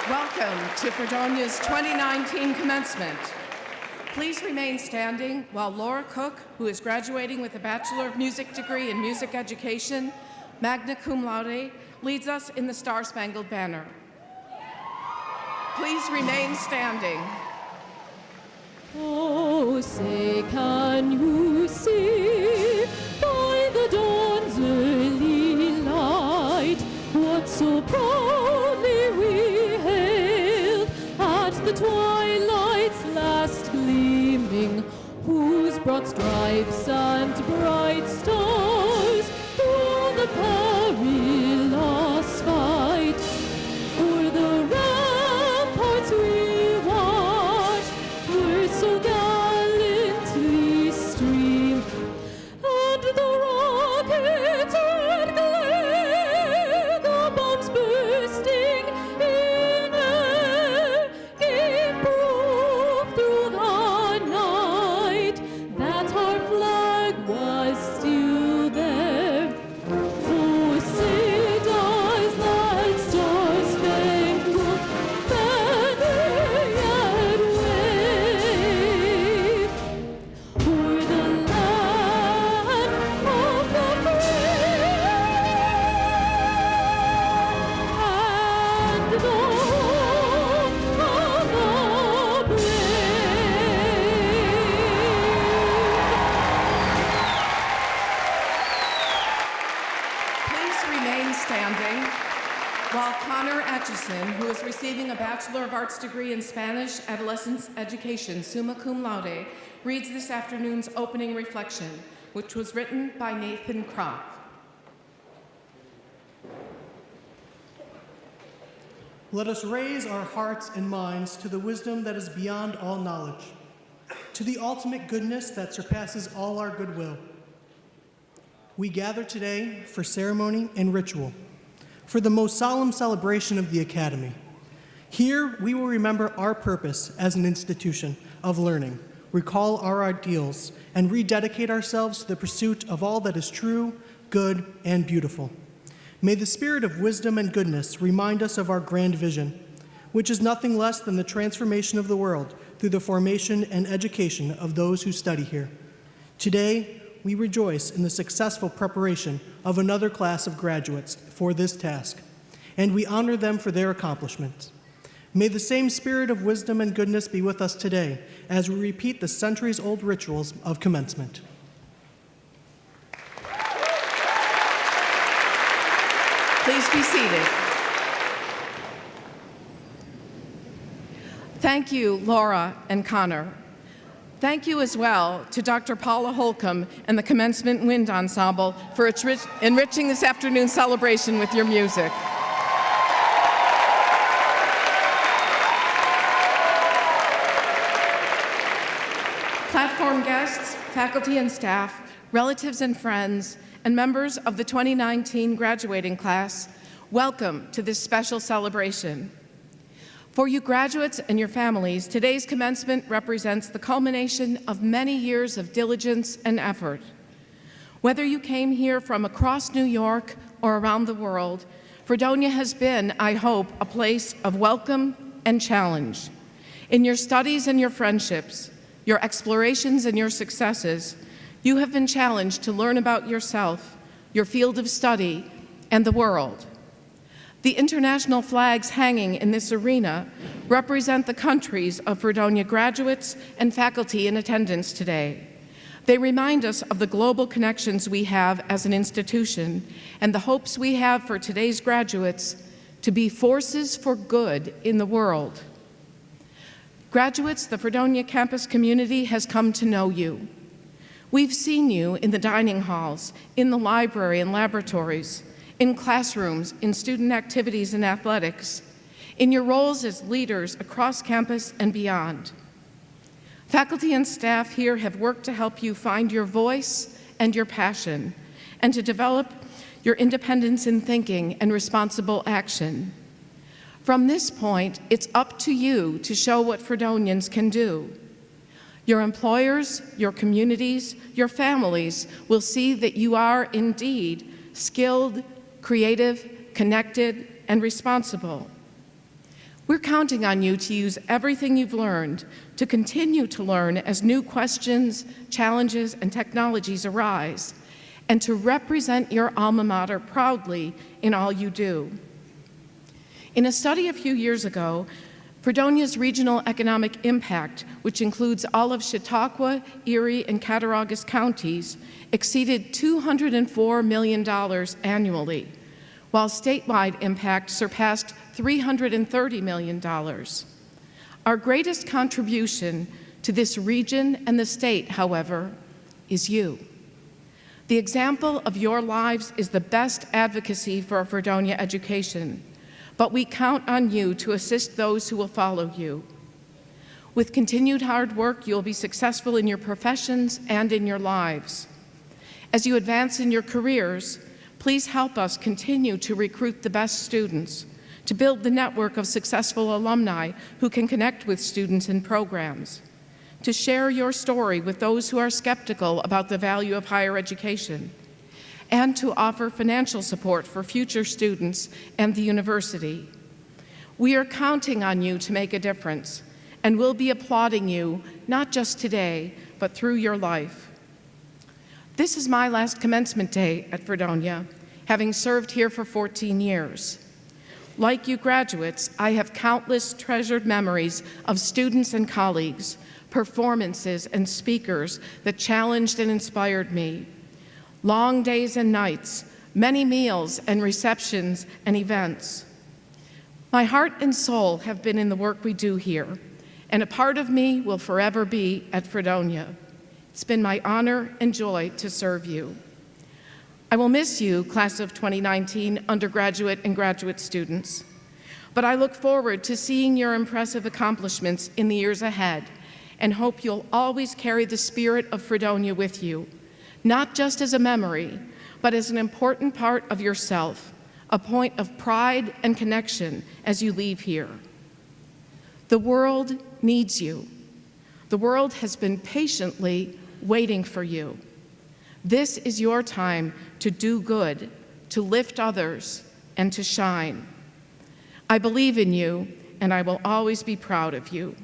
Welcome to Fredonia's 2019 commencement. Please remain standing while Laura Cook, who is graduating with a Bachelor of Music degree in Music Education, magna cum laude, leads us in the Star-Spangled Banner. Please remain standing. Oh, say can you see by the dawn's early light what so proudly we hailed at the twilight's last gleaming, whose broad stripes and bright stars through the perilous fight o'er the ramparts we watched were so gallantly streamed, and the rockets red glare, the bombs bursting in air, gave proof through the night that our flag was still there. Oh, say does that star-spangled banner yet wave o'er the land of the free and the home of the brave. Please remain standing while Connor Atchison, who is receiving a Bachelor of Arts degree in Spanish Adolescent Education, summa cum laude, reads this afternoon's opening reflection, which was written by Nathan Kropp. Let us raise our hearts and minds to the wisdom that is beyond all knowledge, to the ultimate goodness that surpasses all our goodwill. We gather today for ceremony and ritual, for the most solemn celebration of the Academy. Here, we will remember our purpose as an institution of learning, recall our ideals, and rededicate ourselves to the pursuit of all that is true, good, and beautiful. May the spirit of wisdom and goodness remind us of our grand vision, which is nothing less than the transformation of the world through the formation and education of those who study here. Today, we rejoice in the successful preparation of another class of graduates for this task, and we honor them for their accomplishments. May the same spirit of wisdom and goodness be with us today as we repeat the centuries-old rituals of commencement. Please be seated. Thank you, Laura and Connor. Thank you as well to Dr. Paula Holcomb and the Commencement Wind Ensemble for enriching this afternoon's celebration with your music. Platform guests, faculty and staff, relatives and friends, and members of the 2019 graduating class, welcome to this special celebration. For you graduates and your families, today's commencement represents the culmination of many years of diligence and effort. Whether you came here from across New York or around the world, Fredonia has been, I hope, a place of welcome and challenge. In your studies and your friendships, your explorations and your successes, you have been challenged to learn about yourself, your field of study, and the world. The international flags hanging in this arena represent the countries of Fredonia graduates and faculty in attendance today. They remind us of the global connections we have as an institution and the hopes we have for today's graduates to be forces for good in the world. Graduates, the Fredonia campus community has come to know you. We've seen you in the dining halls, in the library and laboratories, in classrooms, in student activities and athletics, in your roles as leaders across campus and beyond. Faculty and staff here have worked to help you find your voice and your passion, and to develop your independence in thinking and responsible action. From this point, it's up to you to show what Fredonians can do. Your employers, your communities, your families will see that you are indeed skilled, creative, connected, and responsible. We're counting on you to use everything you've learned to continue to learn as new questions, challenges, and technologies arise, and to represent your alma mater proudly in all you do. In a study a few years ago, Fredonia's regional economic impact, which includes all of Chautauqua, Erie, and Cattaraugus counties, exceeded $204 million annually, while statewide impact surpassed $330 million. Our greatest contribution to this region and the state, however, is you. The example of your lives is the best advocacy for Fredonia education, but we count on you to assist those who will follow you. With continued hard work, you'll be successful in your professions and in your lives. As you advance in your careers, please help us continue to recruit the best students, to build the network of successful alumni who can connect with students and programs, to share your story with those who are skeptical about the value of higher education, and to offer financial support for future students and the university. We are counting on you to make a difference, and we'll be applauding you not just today, but through your life. This is my last commencement day at Fredonia, having served here for 14 years. Like you graduates, I have countless treasured memories of students and colleagues, performances and speakers that challenged and inspired me. Long days and nights, many meals and receptions and events. My heart and soul have been in the work we do here, and a part of me will forever be at Fredonia. It's been my honor and joy to serve you. I will miss you, class of 2019 undergraduate and graduate students, but I look forward to seeing your impressive accomplishments in the years ahead and hope you'll always carry the spirit of Fredonia with you, not just as a memory, but as an important part of yourself, a point of pride and connection as you leave here. The world needs you. The world has been patiently waiting for you. This is your time to do good, to lift others, and to shine. I believe in you, and I will always be proud of you.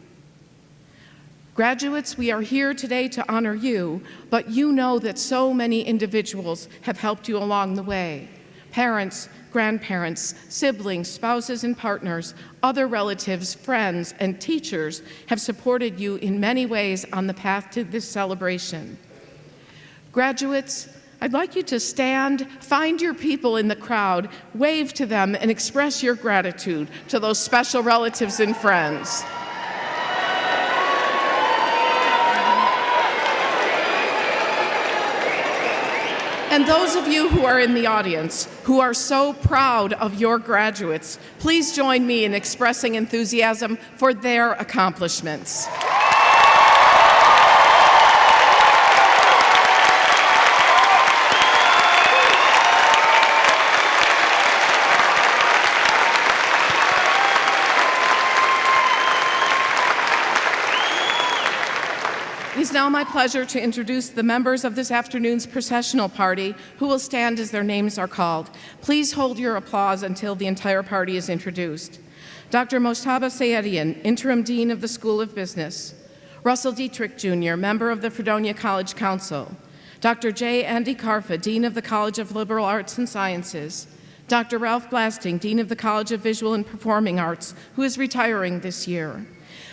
Graduates, we are here today to honor you, but you know that so many individuals have helped you along the way. Parents, grandparents, siblings, spouses and partners, other relatives, friends, and teachers have supported you in many ways on the path to this celebration. Graduates, I'd like you to stand, find your people in the crowd, wave to them, and express your gratitude to those special relatives and friends. And those of you who are in the audience, who are so proud of your graduates, please join me in expressing enthusiasm for their accomplishments. It is now my pleasure to introduce the members of this afternoon's processional party who will stand as their names are called. Please hold your applause until the entire party is introduced. Dr. Mojtaba Sayedian, Interim Dean of the School of Business. Russell Dietrich, Jr., member of the Fredonia College Council. Dr. J. Andy Carfa, Dean of the College of Liberal Arts and Sciences. Dr. Ralph Blasting, Dean of the College of Visual and Performing Arts, who is retiring this year.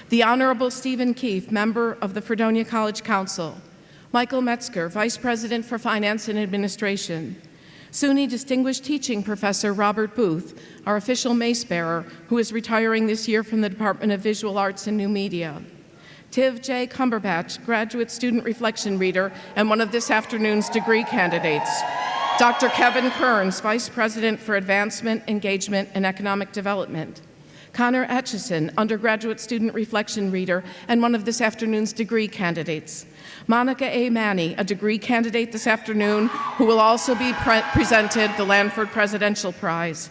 The Honorable Stephen Keefe, member of the Fredonia College Council. Michael Metzger, Vice President for Finance and Administration. SUNY Distinguished Teaching Professor Robert Booth, our official mace bearer, who is retiring this year from the Department of Visual Arts and New Media. Tiv J. Cumberbatch, Graduate Student Reflection Reader and one of this afternoon's degree candidates. Dr. Kevin Kearns, Vice President for Advancement, Engagement, and Economic Development. Connor Etchison, Undergraduate Student Reflection Reader and one of this afternoon's degree candidates. Monica A. Manny, a degree candidate this afternoon, who will also be presented the Lanford Presidential Prize.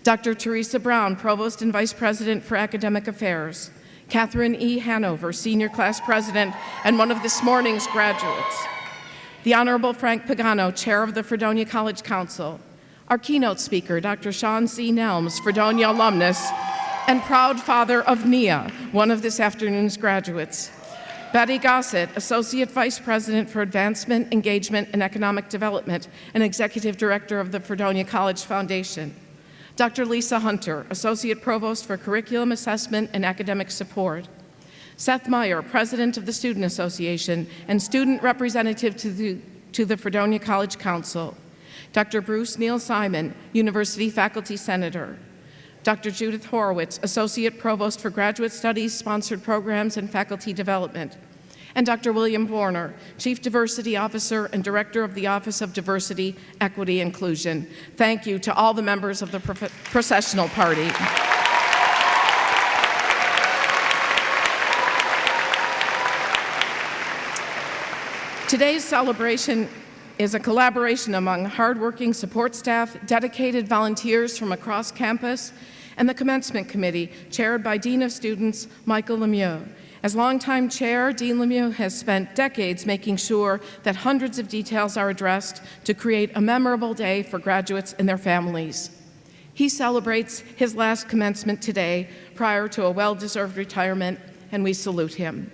Dr. Teresa Brown, Provost and Vice President for Academic Affairs. Catherine E. Hanover, Senior Class President and one of this morning's graduates. The Honorable Frank Pagano, Chair of the Fredonia College Council. Our keynote speaker, Dr. Sean C. Nelms, Fredonia alumnus, and proud father of Nia, one of this afternoon's graduates. Betty Gossett, Associate Vice President for Advancement, Engagement, and Economic Development, and Executive Director of the Fredonia College Foundation. Dr. Lisa Hunter, Associate Provost for Curriculum Assessment and Academic Support. Seth Meyer, President of the Student Association and Student Representative to the Fredonia College Council. Dr. Bruce Neal Simon, University Faculty Senator. Dr. Judith Horowitz, Associate Provost for Graduate Studies, Sponsored Programs, and Faculty Development. And Dr. William Warner, Chief Diversity Officer and Director of the Office of Diversity, Equity, Inclusion. Thank you to all the members of the processional party. Today's celebration is a collaboration among hardworking support staff, dedicated volunteers from across campus, and the Commencement Committee, chaired by Dean of Students, Michael Lemieux. As longtime chair, Dean Lemieux has spent decades making sure that hundreds of details are addressed to create a memorable day for graduates and their families. He celebrates his last commencement today prior to a well-deserved retirement, and we salute him.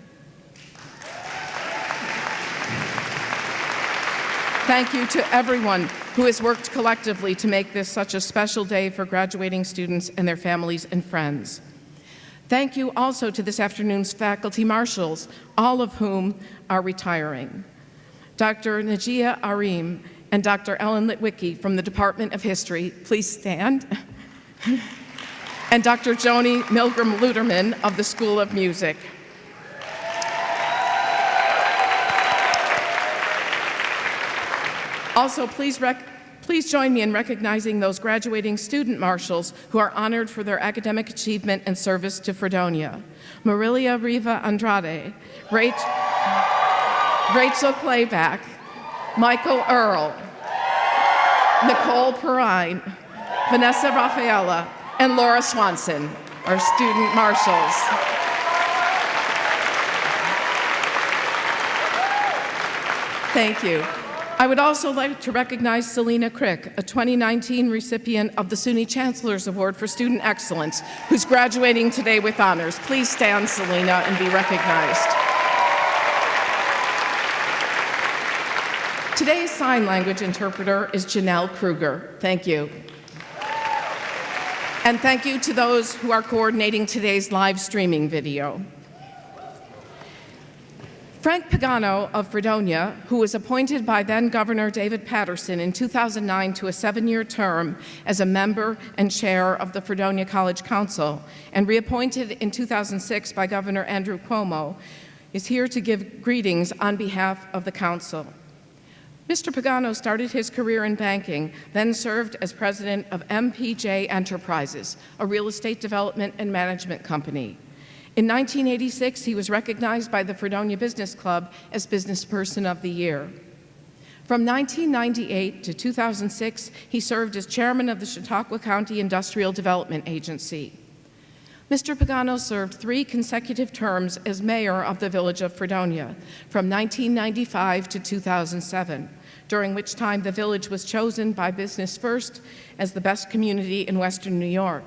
Thank you to everyone who has worked collectively to make this such a special day for graduating students and their families and friends. Thank you also to this afternoon's faculty marshals, all of whom are retiring. Dr. Najia Arim and Dr. Ellen Litwicki from the Department of History, please stand. And Dr. Joni Milgram Luderman of the School of Music. Also, please join me in recognizing those graduating student marshals who are honored for their academic achievement and service to Fredonia. Marilia Riva Andrade, Rachel Clayback, Michael Earl, Nicole Perrine, Vanessa Raffaella, and Laura Swanson, our student marshals. Thank you. I would also like to recognize Selena Crick, a 2019 recipient of the SUNY Chancellor's Award for Student Excellence, who's graduating today with honors. Please stand, Selena, and be recognized. Today's sign language interpreter is Janelle Kruger. Thank you. And thank you to those who are coordinating today's live streaming video. Frank Pagano of Fredonia, who was appointed by then-Governor David Patterson in 2009 to a 7-year term as a member and chair of the Fredonia College Council, and reappointed in 2006 by Governor Andrew Cuomo, is here to give greetings on behalf of the Council. Mr. Pagano started his career in banking, then served as president of MPJ Enterprises, a real estate development and management company. In 1986, he was recognized by the Fredonia Business Club as Business Person of the Year. From 1998 to 2006, he served as chairman of the Chautauqua County Industrial Development Agency. Mr. Pagano served 3 consecutive terms as mayor of the village of Fredonia, from 1995 to 2007, during which time the village was chosen by Business First as the best community in Western New York.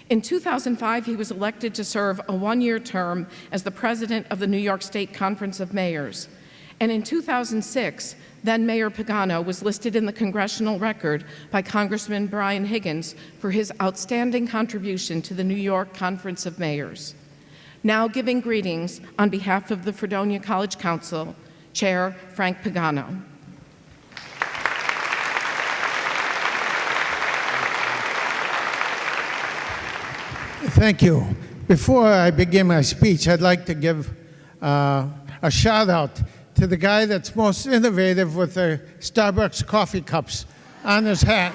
In 2005, he was elected to serve a 1-year term as the president of the New York State Conference of Mayors. And in 2006, then Mayor Pagano was listed in the congressional record by Congressman Brian Higgins for his outstanding contribution to the New York Conference of Mayors. Now giving greetings on behalf of the Fredonia College Council, Chair Frank Pagano. Thank you. Before I begin my speech, I'd like to give a shout out to the guy that's most innovative with the Starbucks coffee cups on his hat.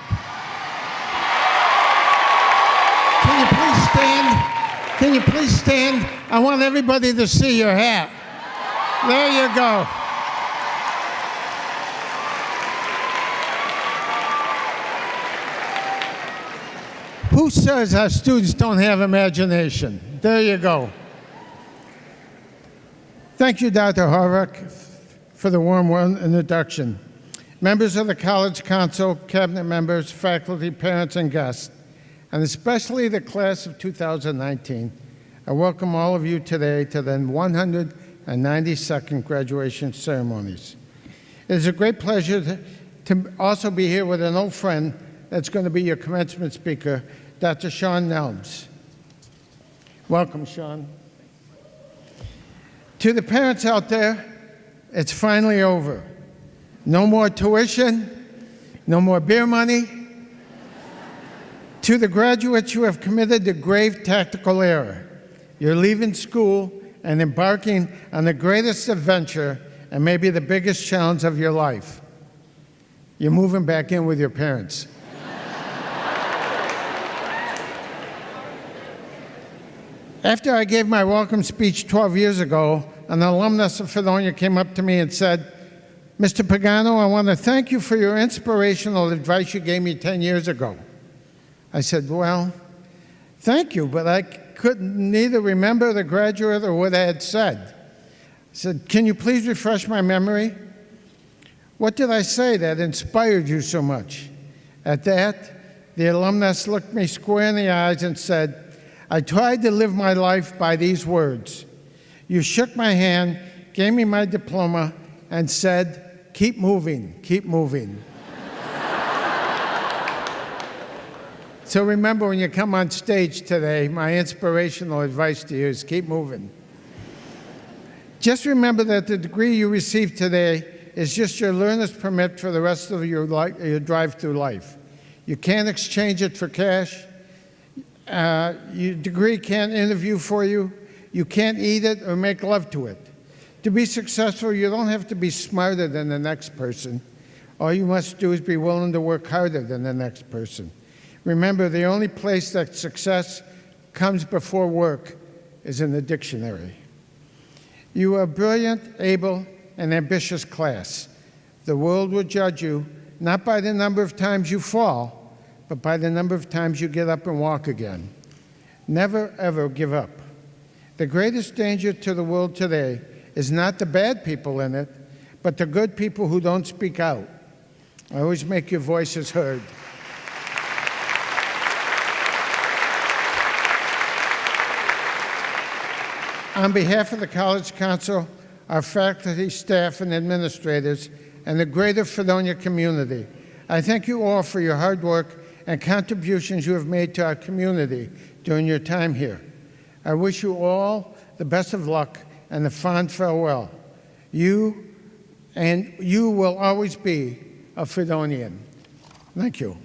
Can you please stand? I want everybody to see your hat. There you go. Who says our students don't have imagination? There you go. Thank you, Dr. Horvath, for the warm introduction. Members of the College Council, cabinet members, faculty, parents, and guests, and especially the class of 2019, I welcome all of you today to the 192nd graduation ceremonies. It is a great pleasure to also be here with an old friend that's going to be your commencement speaker, Dr. Sean Nelms. Welcome, Sean. To the parents out there, it's finally over. No more tuition, no more beer money. To the graduates, you have committed a grave tactical error. You're leaving school and embarking on the greatest adventure and maybe the biggest challenge of your life. You're moving back in with your parents. After I gave my welcome speech 12 years ago, an alumnus of Fredonia came up to me and said, "Mr. Pagano, I want to thank you for your inspirational advice you gave me 10 years ago." I said, "Well, thank you, but I couldn't neither remember the graduate or what I had said." I said, "Can you please refresh my memory? What did I say that inspired you so much?" At that, the alumnus looked me square in the eyes and said, "I tried to live my life by these words. You shook my hand, gave me my diploma, and said, 'Keep moving, keep moving.'" So remember, when you come on stage today, my inspirational advice to you is keep moving. Just remember that the degree you receive today is just your learner's permit for the rest of your drive through life. You can't exchange it for cash. Your degree can't interview for you. You can't eat it or make love to it. To be successful, you don't have to be smarter than the next person. All you must do is be willing to work harder than the next person. Remember, the only place that success comes before work is in the dictionary. You are a brilliant, able, and ambitious class. The world will judge you not by the number of times you fall, but by the number of times you get up and walk again. Never, ever give up. The greatest danger to the world today is not the bad people in it, but the good people who don't speak out. Always make your voices heard. On behalf of the College Council, our faculty, staff, and administrators, and the greater Fredonia community, I thank you all for your hard work and contributions you have made to our community during your time here. I wish you all the best of luck and a fond farewell. You will always be a Fredonian. Thank you.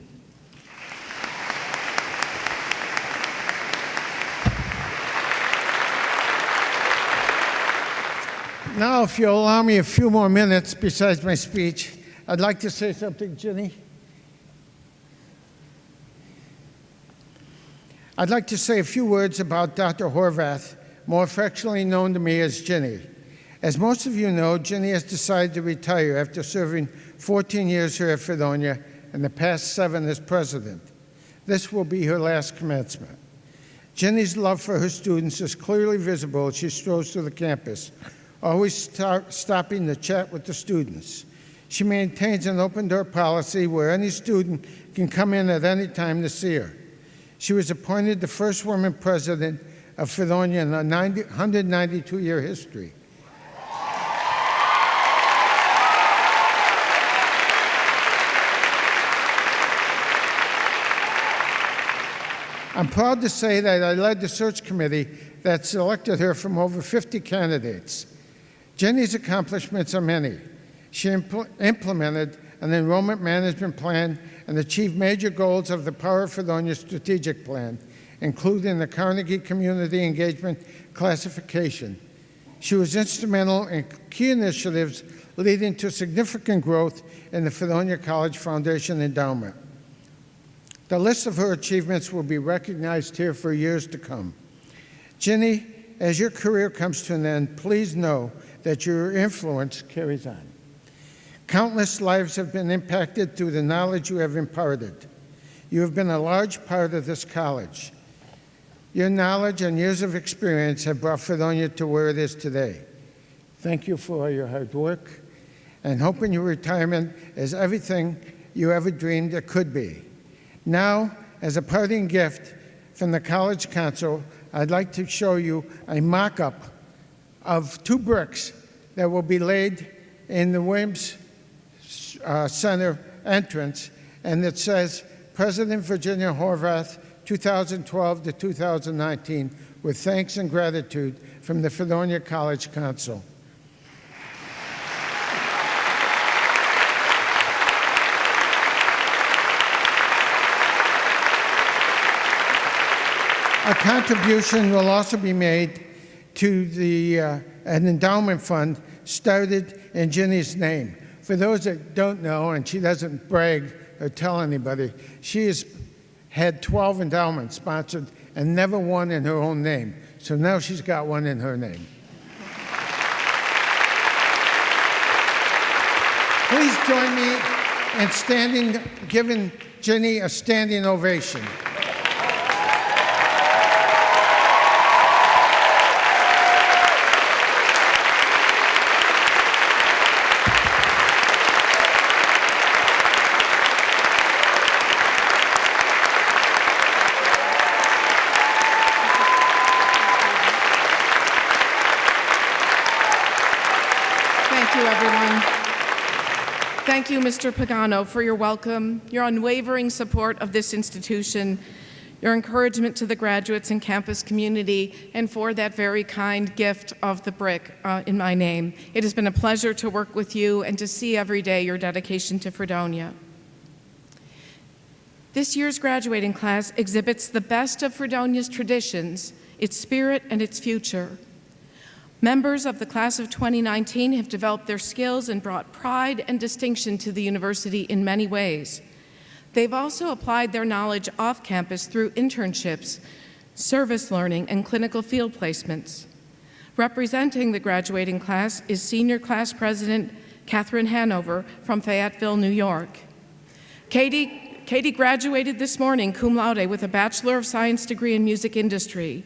Now, if you'll allow me a few more minutes besides my speech, I'd like to say something, Ginny. I'd like to say a few words about Dr. Horvath, more affectionately known to me as Ginny. As most of you know, Ginny has decided to retire after serving 14 years here at Fredonia and the past 7 as president. This will be her last commencement. Ginny's love for her students is clearly visible as she strolls through the campus, always stopping to chat with the students. She maintains an open-door policy where any student can come in at any time to see her. She was appointed the first woman president of Fredonia in a 192-year history. I'm proud to say that I led the search committee that selected her from over 50 candidates. Jenny's accomplishments are many. She implemented an enrollment management plan and achieved major goals of the Power of Fredonia strategic plan, including the Carnegie Community Engagement Classification. She was instrumental in key initiatives leading to significant growth in the Fredonia College Foundation endowment. The list of her achievements will be recognized here for years to come. Ginny, as your career comes to an end, please know that your influence carries on. Countless lives have been impacted through the knowledge you have imparted. You have been a large part of this college. Your knowledge and years of experience have brought Fredonia to where it is today. Thank you for your hard work, and hoping your retirement is everything you ever dreamed it could be. Now, as a parting gift from the College Council, I'd like to show you a mock-up of 2 bricks that will be laid in the Williams Center entrance, and it says, President Virginia Horvath, 2012 to 2019, with thanks and gratitude from the Fredonia College Council. A contribution will also be made to an endowment fund started in Ginny's name. For those that don't know, and she doesn't brag or tell anybody, she has had 12 endowments sponsored and never one in her own name. So now she's got one in her name. Please join me in giving Ginny a standing ovation. Thank you, Mr. Pagano, for your welcome, your unwavering support of this institution, your encouragement to the graduates and campus community, and for that very kind gift of the brick in my name. It has been a pleasure to work with you and to see every day your dedication to Fredonia. This year's graduating class exhibits the best of Fredonia's traditions, its spirit, and its future. Members of the class of 2019 have developed their skills and brought pride and distinction to the university in many ways. They've also applied their knowledge off campus through internships, service learning, and clinical field placements. Representing the graduating class is Senior Class President Catherine Hanover from Fayetteville, New York. Katie graduated this morning cum laude with a Bachelor of Science degree in music industry.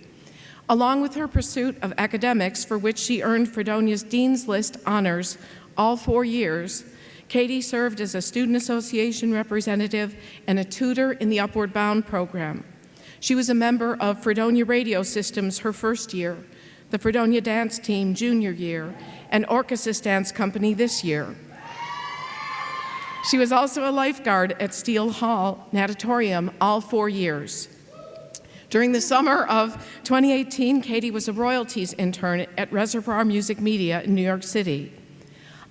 Along with her pursuit of academics, for which she earned Fredonia's Dean's List honors all 4 years, Katie served as a student association representative and a tutor in the Upward Bound program. She was a member of Fredonia Radio Systems her first year, the Fredonia Dance Team junior year, and Orchesis Dance Company this year. She was also a lifeguard at Steele Hall Natatorium all 4 years. During the summer of 2018, Katie was a royalties intern at Reservoir Music Media in New York City.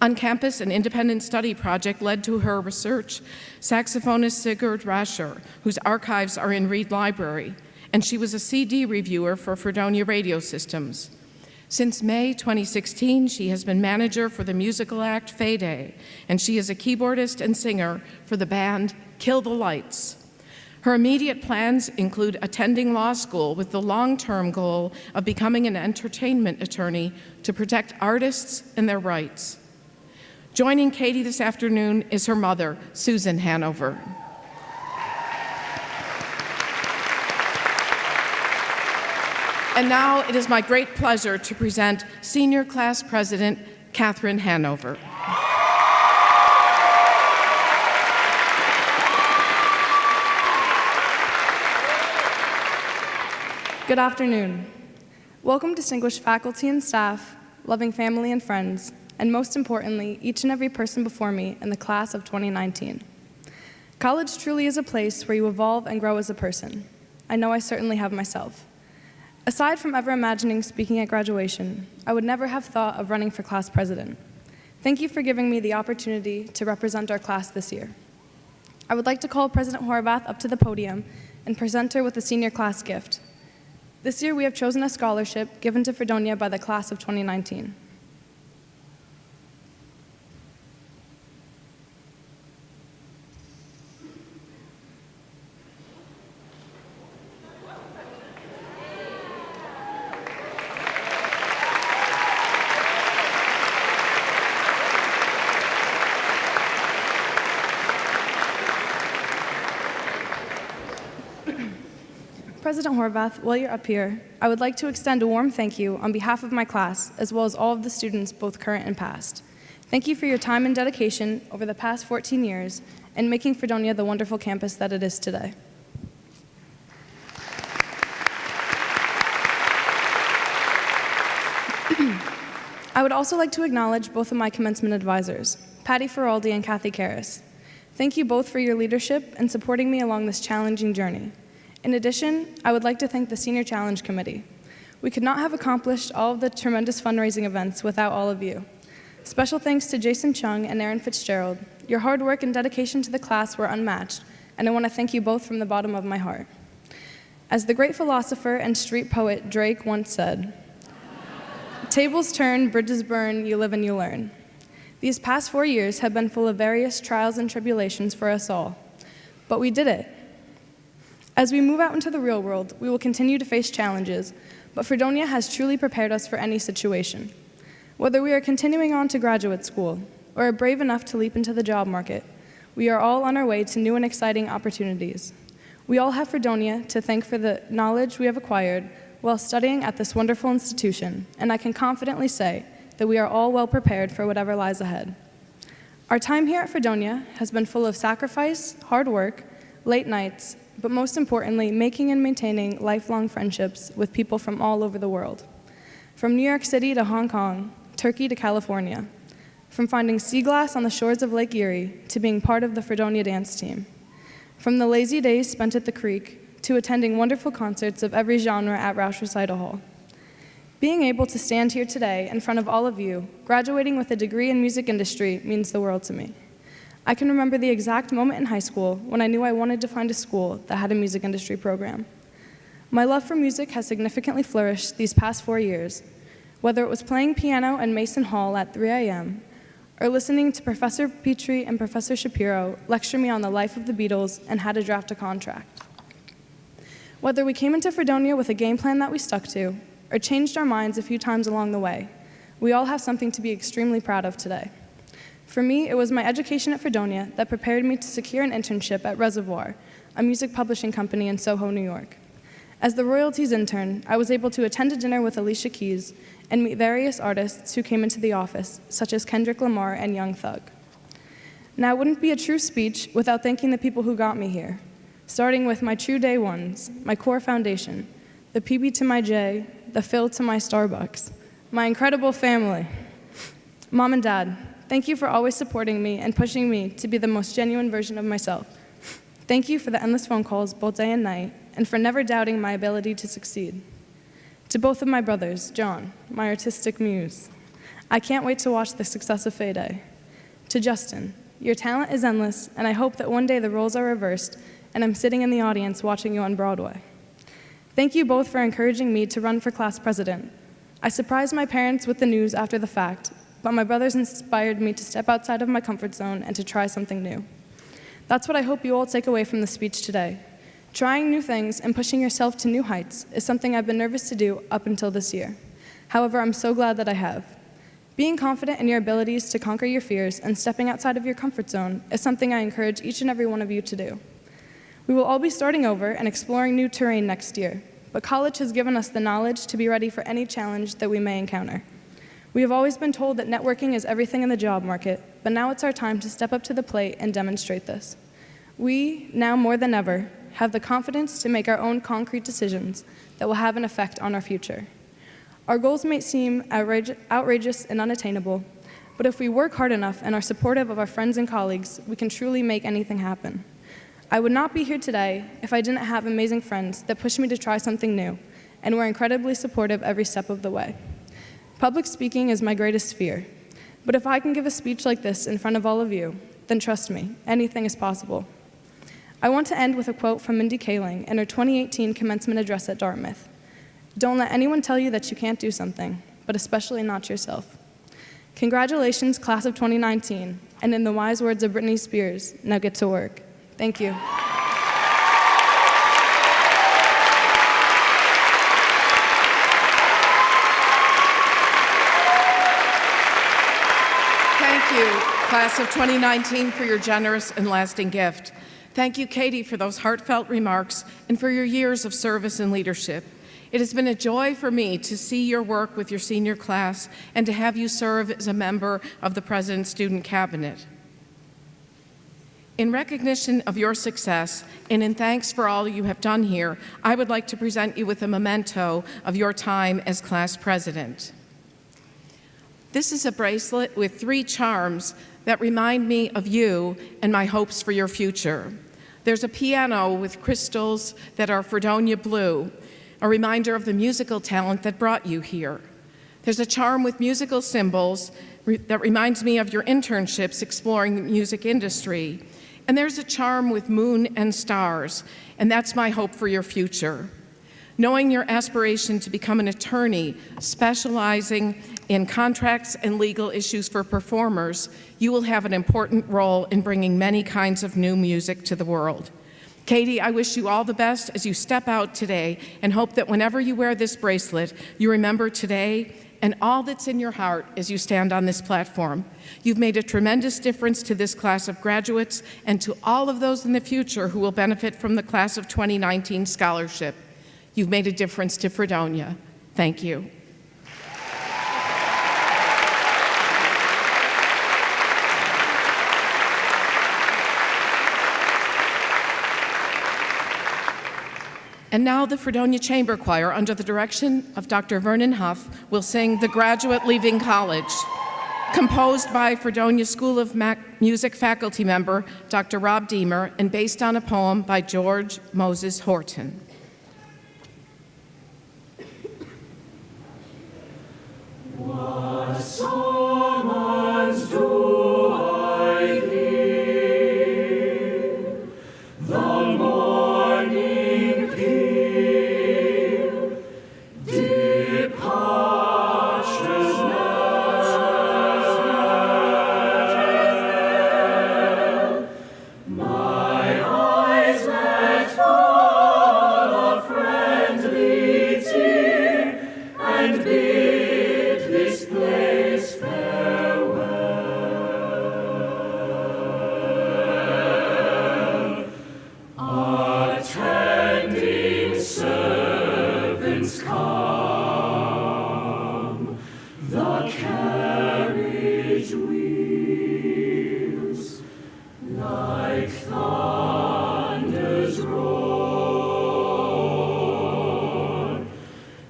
On campus, an independent study project led to her research saxophonist Sigurd Rascher, whose archives are in Reed Library, and she was a CD reviewer for Fredonia Radio Systems. Since May 2016, she has been manager for the musical act Fayday, and she is a keyboardist and singer for the band Kill the Lights. Her immediate plans include attending law school with the long-term goal of becoming an entertainment attorney to protect artists and their rights. Joining Katie this afternoon is her mother, Susan Hanover. And now it is my great pleasure to present Senior Class President Catherine Hanover. Good afternoon. Welcome distinguished faculty and staff, loving family and friends, and most importantly, each and every person before me in the class of 2019. College truly is a place where you evolve and grow as a person. I know I certainly have myself. Aside from ever imagining speaking at graduation, I would never have thought of running for class president. Thank you for giving me the opportunity to represent our class this year. I would like to call President Horvath up to the podium and present her with a senior class gift. This year, we have chosen a scholarship given to Fredonia by the class of 2019. President Horvath, while you're up here, I would like to extend a warm thank you on behalf of my class, as well as all of the students, both current and past. Thank you for your time and dedication over the past 14 years in making Fredonia the wonderful campus that it is today. I would also like to acknowledge both of my commencement advisors, Patty Feraldi and Kathy Karras. Thank you both for your leadership and supporting me along this challenging journey. In addition, I would like to thank the Senior Challenge Committee. We could not have accomplished all of the tremendous fundraising events without all of you. Special thanks to Jason Chung and Aaron Fitzgerald. Your hard work and dedication to the class were unmatched, and I want to thank you both from the bottom of my heart. As the great philosopher and street poet Drake once said, "Tables turn, bridges burn, you live and you learn." These past 4 years have been full of various trials and tribulations for us all, but we did it. As we move out into the real world, we will continue to face challenges, but Fredonia has truly prepared us for any situation. Whether we are continuing on to graduate school or are brave enough to leap into the job market, we are all on our way to new and exciting opportunities. We all have Fredonia to thank for the knowledge we have acquired while studying at this wonderful institution, and I can confidently say that we are all well prepared for whatever lies ahead. Our time here at Fredonia has been full of sacrifice, hard work, late nights, but most importantly, making and maintaining lifelong friendships with people from all over the world. From New York City to Hong Kong, Turkey to California. From finding sea glass on the shores of Lake Erie to being part of the Fredonia dance team. From the lazy days spent at the creek to attending wonderful concerts of every genre at Roush Recital Hall. Being able to stand here today in front of all of you, graduating with a degree in music industry, means the world to me. I can remember the exact moment in high school when I knew I wanted to find a school that had a music industry program. My love for music has significantly flourished these past 4 years, whether it was playing piano in Mason Hall at 3 a.m., or listening to Professor Petrie and Professor Shapiro lecture me on the life of the Beatles and how to draft a contract. Whether we came into Fredonia with a game plan that we stuck to, or changed our minds a few times along the way, we all have something to be extremely proud of today. For me, it was my education at Fredonia that prepared me to secure an internship at Reservoir, a music publishing company in Soho, New York. As the royalties intern, I was able to attend a dinner with Alicia Keys and meet various artists who came into the office, such as Kendrick Lamar and Young Thug. Now, it wouldn't be a true speech without thanking the people who got me here, starting with my true day ones, my core foundation, the PB to my J, the Phil to my Starbucks, my incredible family. Mom and Dad, thank you for always supporting me and pushing me to be the most genuine version of myself. Thank you for the endless phone calls both day and night, and for never doubting my ability to succeed. To both of my brothers, John, my artistic muse, I can't wait to watch the success of Fayday. To Justin, your talent is endless, and I hope that one day the roles are reversed and I'm sitting in the audience watching you on Broadway. Thank you both for encouraging me to run for class president. I surprised my parents with the news after the fact, but my brothers inspired me to step outside of my comfort zone and to try something new. That's what I hope you all take away from the speech today. Trying new things and pushing yourself to new heights is something I've been nervous to do up until this year. However, I'm so glad that I have. Being confident in your abilities to conquer your fears and stepping outside of your comfort zone is something I encourage each and every one of you to do. We will all be starting over and exploring new terrain next year, but college has given us the knowledge to be ready for any challenge that we may encounter. We have always been told that networking is everything in the job market, but now it's our time to step up to the plate and demonstrate this. We, now more than ever, have the confidence to make our own concrete decisions that will have an effect on our future. Our goals may seem outrageous and unattainable, but if we work hard enough and are supportive of our friends and colleagues, we can truly make anything happen. I would not be here today if I didn't have amazing friends that pushed me to try something new and were incredibly supportive every step of the way. Public speaking is my greatest fear, but if I can give a speech like this in front of all of you, then trust me, anything is possible. I want to end with a quote from Mindy Kaling in her 2018 commencement address at Dartmouth. Don't let anyone tell you that you can't do something, but especially not yourself. Congratulations, class of 2019, and in the wise words of Britney Spears, now get to work. Thank you. Thank you, class of 2019, for your generous and lasting gift. Thank you, Katie, for those heartfelt remarks and for your years of service and leadership. It has been a joy for me to see your work with your senior class and to have you serve as a member of the President's Student Cabinet. In recognition of your success and in thanks for all you have done here, I would like to present you with a memento of your time as class president. This is a bracelet with 3 charms that remind me of you and my hopes for your future. There's a piano with crystals that are Fredonia blue, a reminder of the musical talent that brought you here. There's a charm with musical symbols that reminds me of your internships exploring the music industry. And there's a charm with moon and stars, and that's my hope for your future. Knowing your aspiration to become an attorney specializing in contracts and legal issues for performers, you will have an important role in bringing many kinds of new music to the world. Katie, I wish you all the best as you step out today and hope that whenever you wear this bracelet, you remember today and all that's in your heart as you stand on this platform. You've made a tremendous difference to this class of graduates and to all of those in the future who will benefit from the Class of 2019 scholarship. You've made a difference to Fredonia. Thank you. And now the Fredonia Chamber Choir, under the direction of Dr. Vernon Huff, will sing The Graduate Leaving College, composed by Fredonia School of Music faculty member Dr. Rob Deemer and based on a poem by George Moses Horton. What summons do I hear? The morning peal, departures knell. My eyes let fall a friendly tear, and bid this place farewell. Attending servants come, the carriage wheels like thunder's roar,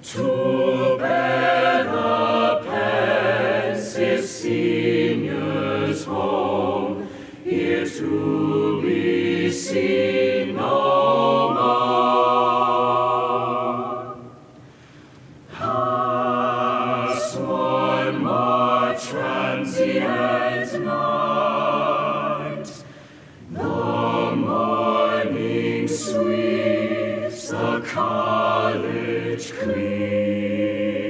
to bear the pensive seniors home, here to be seen no more. Pass one more transient night, the morning sweeps the college clean.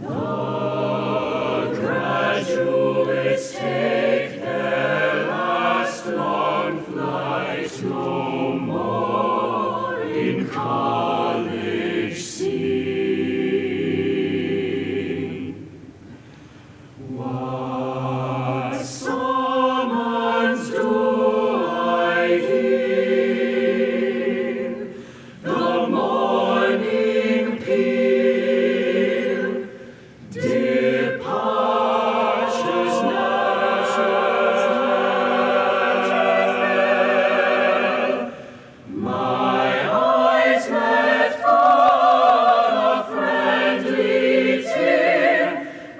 The graduates take their last long flight no more in college scene. What summons do I hear? The morning peal, departures knell. My eyes let fall a friendly tear,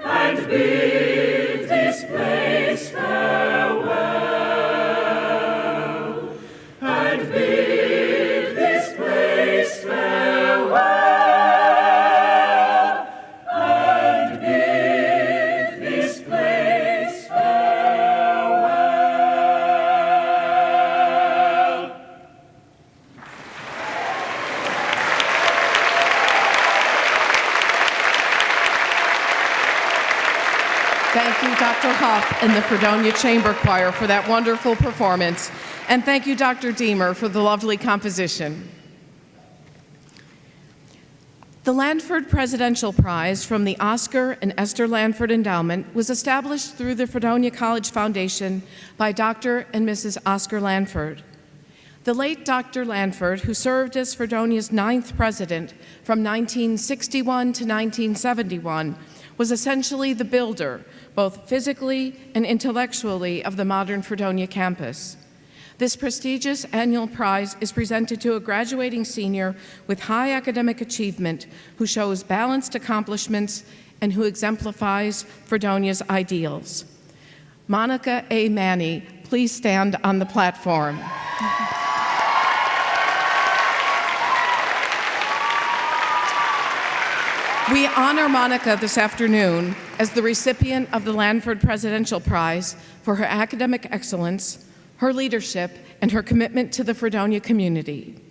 and bid this place farewell, and bid this place farewell, and bid this place farewell. Thank you, Dr. Huff and the Fredonia Chamber Choir for that wonderful performance. And thank you, Dr. Deemer, for the lovely composition. The Lanford Presidential Prize from the Oscar and Esther Lanford Endowment was established through the Fredonia College Foundation by Dr. and Mrs. Oscar Lanford. The late Dr. Lanford, who served as Fredonia's 9th president from 1961 to 1971, was essentially the builder, both physically and intellectually, of the modern Fredonia campus. This prestigious annual prize is presented to a graduating senior with high academic achievement who shows balanced accomplishments and who exemplifies Fredonia's ideals. Monica A. Manny, please stand on the platform. We honor Monica this afternoon as the recipient of the Lanford Presidential Prize for her academic excellence, her leadership, and her commitment to the Fredonia community.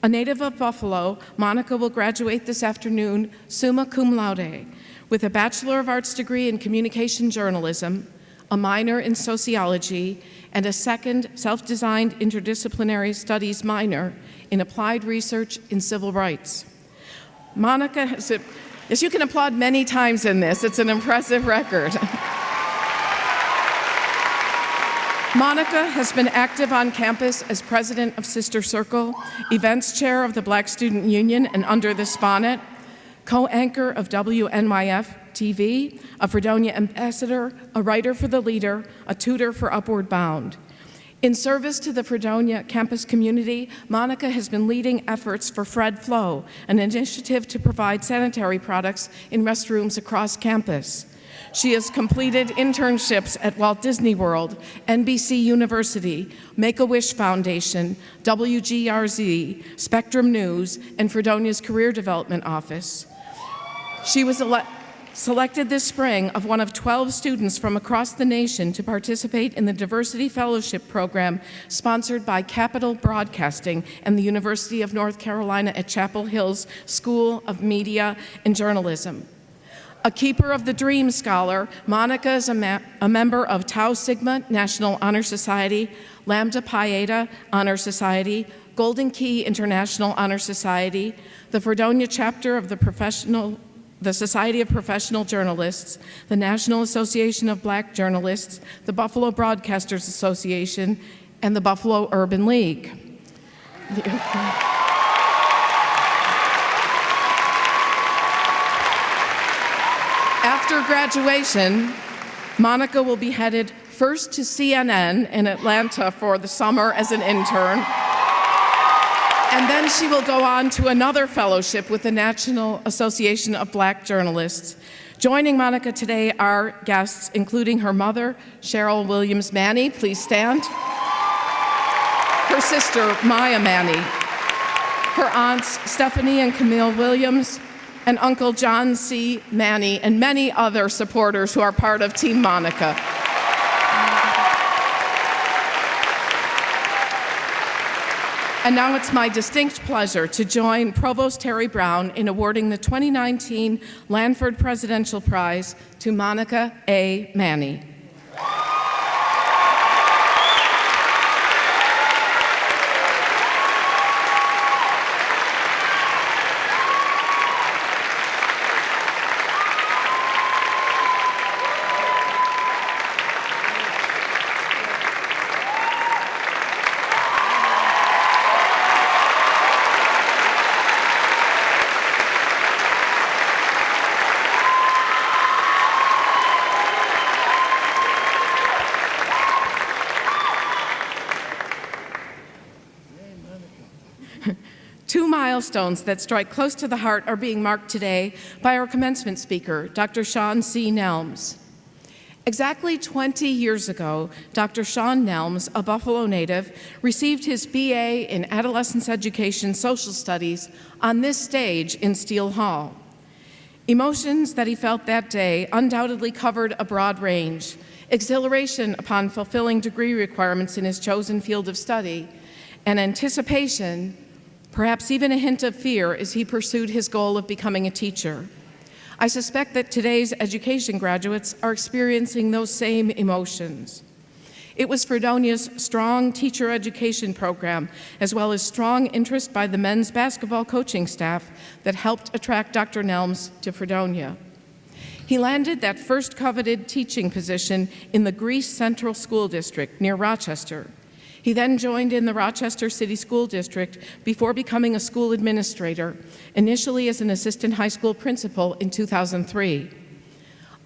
A native of Buffalo, Monica will graduate this afternoon summa cum laude with a Bachelor of Arts degree in Communication Journalism, a minor in Sociology, and a second self-designed interdisciplinary studies minor in Applied Research in Civil Rights. Monica has, yes, you can applaud many times in this. It's an impressive record. Monica has been active on campus as president of Sister Circle, events chair of the Black Student Union and Under This Bonnet, co-anchor of WNYF TV, a Fredonia ambassador, a writer for The Leader, a tutor for Upward Bound. In service to the Fredonia campus community, Monica has been leading efforts for Fred Flow, an initiative to provide sanitary products in restrooms across campus. She has completed internships at Walt Disney World, NBC University, Make-A-Wish Foundation, WGRZ, Spectrum News, and Fredonia's Career Development Office. She was selected this spring of one of 12 students from across the nation to participate in the Diversity Fellowship Program sponsored by Capital Broadcasting and the University of North Carolina at Chapel Hill's School of Media and Journalism. A Keeper of the Dream Scholar, Monica is a member of Tau Sigma National Honor Society, Lambda Pi Eta Honor Society, Golden Key International Honor Society, the Fredonia chapter of the Society of Professional Journalists, the National Association of Black Journalists, the Buffalo Broadcasters Association, and the Buffalo Urban League. After graduation, Monica will be headed first to CNN in Atlanta for the summer as an intern, and then she will go on to another fellowship with the National Association of Black Journalists. Joining Monica today are guests, including her mother, Cheryl Williams Manny, please stand, her sister, Maya Manny, her aunts, Stephanie and Camille Williams, and Uncle John C. Manny, and many other supporters who are part of Team Monica. And now it's my distinct pleasure to join Provost Terry Brown in awarding the 2019 Lanford Presidential Prize to Monica A. Manny. Two milestones that strike close to the heart are being marked today by our commencement speaker, Dr. Sean C. Nelms. Exactly 20 years ago, Dr. Sean Nelms, a Buffalo native, received his BA in Adolescence Education Social Studies on this stage in Steele Hall. Emotions that he felt that day undoubtedly covered a broad range: exhilaration upon fulfilling degree requirements in his chosen field of study, and anticipation, perhaps even a hint of fear, as he pursued his goal of becoming a teacher. I suspect that today's education graduates are experiencing those same emotions. It was Fredonia's strong teacher education program, as well as strong interest by the men's basketball coaching staff, that helped attract Dr. Nelms to Fredonia. He landed that first coveted teaching position in the Greece Central School District near Rochester. He then joined in the Rochester City School District before becoming a school administrator, initially as an assistant high school principal in 2003.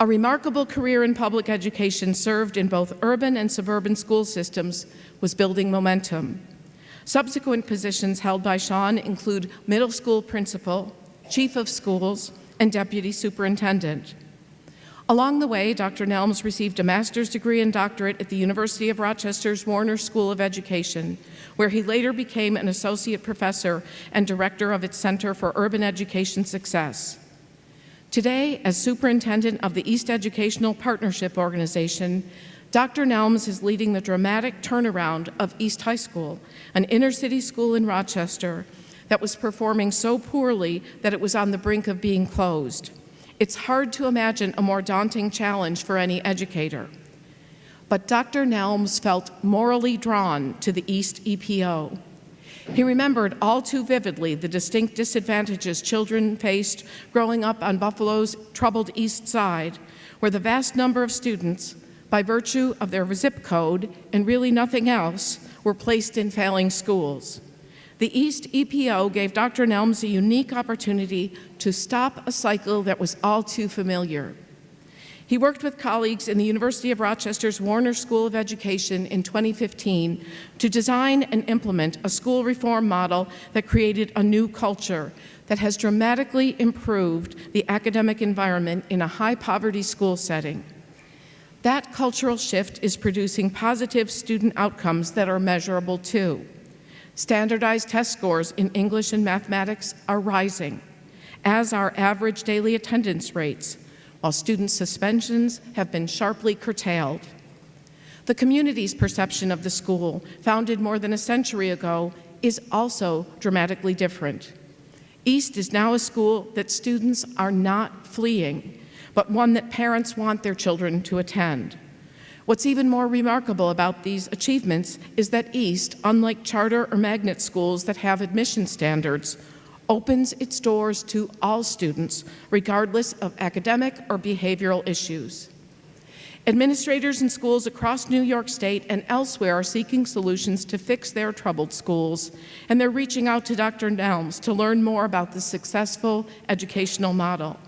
A remarkable career in public education served in both urban and suburban school systems was building momentum. Subsequent positions held by Sean include middle school principal, chief of schools, and deputy superintendent. Along the way, Dr. Nelms received a master's degree and doctorate at the University of Rochester's Warner School of Education, where he later became an associate professor and director of its Center for Urban Education Success. Today, as superintendent of the East Educational Partnership Organization, Dr. Nelms is leading the dramatic turnaround of East High School, an inner-city school in Rochester that was performing so poorly that it was on the brink of being closed. It's hard to imagine a more daunting challenge for any educator. But Dr. Nelms felt morally drawn to the East EPO. He remembered all too vividly the distinct disadvantages children faced growing up on Buffalo's troubled East Side, where the vast number of students, by virtue of their zip code and really nothing else, were placed in failing schools. The East EPO gave Dr. Nelms a unique opportunity to stop a cycle that was all too familiar. He worked with colleagues in the University of Rochester's Warner School of Education in 2015 to design and implement a school reform model that created a new culture that has dramatically improved the academic environment in a high-poverty school setting. That cultural shift is producing positive student outcomes that are measurable too. Standardized test scores in English and mathematics are rising, as are average daily attendance rates, while student suspensions have been sharply curtailed. The community's perception of the school, founded more than a century ago, is also dramatically different. East is now a school that students are not fleeing, but one that parents want their children to attend. What's even more remarkable about these achievements is that East, unlike charter or magnet schools that have admission standards, opens its doors to all students, regardless of academic or behavioral issues. Administrators in schools across New York State and elsewhere are seeking solutions to fix their troubled schools, and they're reaching out to Dr. Nelms to learn more about the successful educational model.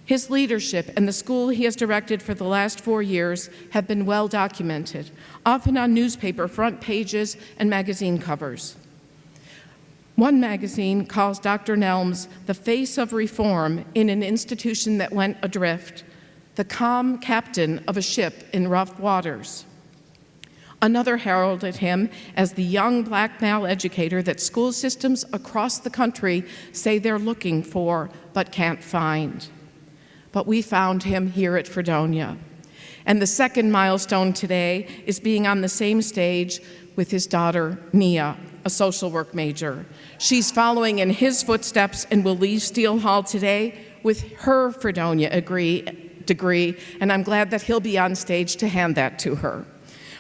His leadership and the school he has directed for the last 4 years have been well documented, often on newspaper front pages and magazine covers. One magazine calls Dr. Nelms the face of reform in an institution that went adrift, the calm captain of a ship in rough waters. Another heralded him as the young black male educator that school systems across the country say they're looking for but can't find. But we found him here at Fredonia. And the second milestone today is being on the same stage with his daughter, Nia, a social work major. She's following in his footsteps and will leave Steele Hall today with her Fredonia degree, and I'm glad that he'll be on stage to hand that to her.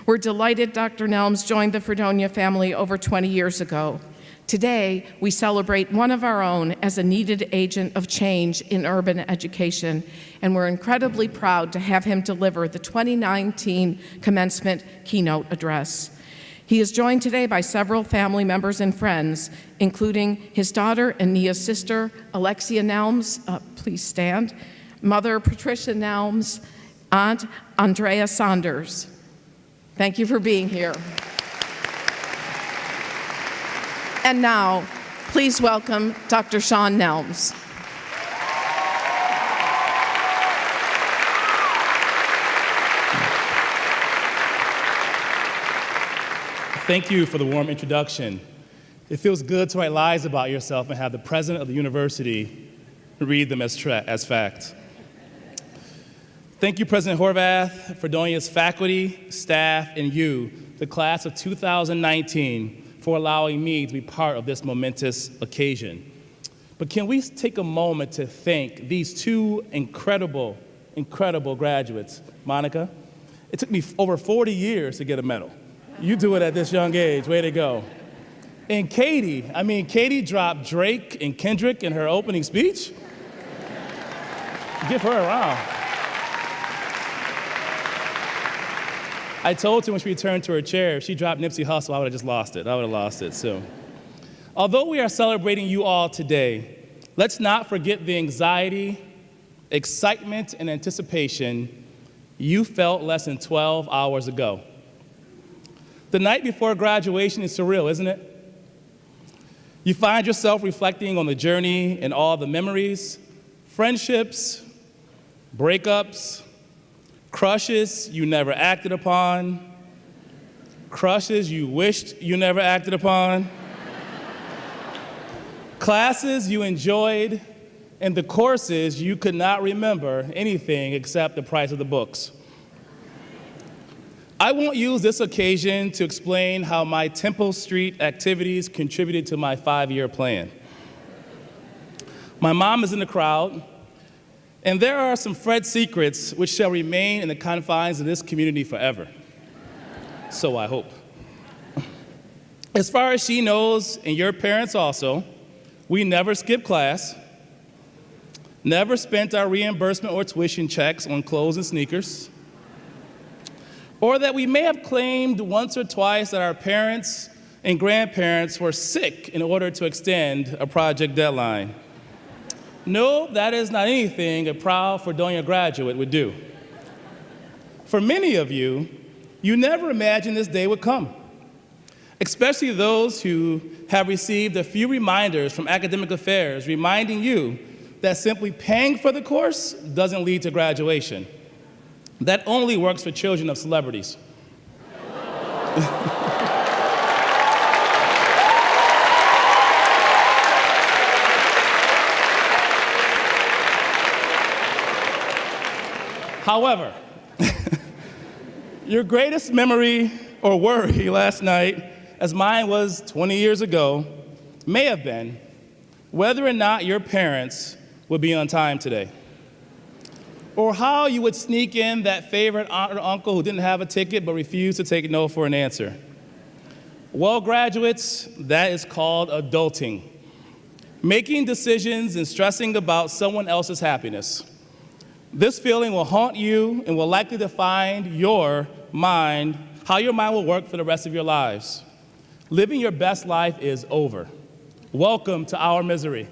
We're delighted Dr. Nelms joined the Fredonia family over 20 years ago. Today, we celebrate one of our own as a needed agent of change in urban education, and we're incredibly proud to have him deliver the 2019 Commencement Keynote address. He is joined today by several family members and friends, including his daughter and Nia's sister, Alexia Nelms, please stand, mother Patricia Nelms, aunt Andrea Saunders. Thank you for being here. And now, please welcome Dr. Sean Nelms. Thank you for the warm introduction. It feels good to write lies about yourself and have the president of the university read them as fact. Thank you, President Horvath, Fredonia's faculty, staff, and you, the class of 2019, for allowing me to be part of this momentous occasion. But can we take a moment to thank these two incredible graduates? Monica, it took me over 40 years to get a medal. You do it at this young age, way to go. And Katie, Katie dropped Drake and Kendrick in her opening speech. Give her a round. I told her when she returned to her chair, if she dropped Nipsey Hussle, I would have just lost it. I would have lost it, so. Although we are celebrating you all today, let's not forget the anxiety, excitement, and anticipation you felt less than 12 hours ago. The night before graduation is surreal, isn't it? You find yourself reflecting on the journey and all the memories, friendships, breakups, crushes you never acted upon, crushes you wished you never acted upon, classes you enjoyed, and the courses you could not remember anything except the price of the books. I won't use this occasion to explain how my Temple Street activities contributed to my 5-year plan. My mom is in the crowd, and there are some Fred secrets which shall remain in the confines of this community forever. So I hope. As far as she knows, and your parents also, we never skipped class, never spent our reimbursement or tuition checks on clothes and sneakers, or that we may have claimed once or twice that our parents and grandparents were sick in order to extend a project deadline. No, that is not anything a proud Fredonia graduate would do. For many of you, you never imagined this day would come, especially those who have received a few reminders from academic affairs reminding you that simply paying for the course doesn't lead to graduation. That only works for children of celebrities. However, your greatest memory or worry last night, as mine was 20 years ago, may have been whether or not your parents would be on time today, or how you would sneak in that favorite aunt or uncle who didn't have a ticket but refused to take no for an answer. Well, graduates, that is called adulting. Making decisions and stressing about someone else's happiness. This feeling will haunt you and will likely define your mind, how your mind will work for the rest of your lives. Living your best life is over. Welcome to our misery.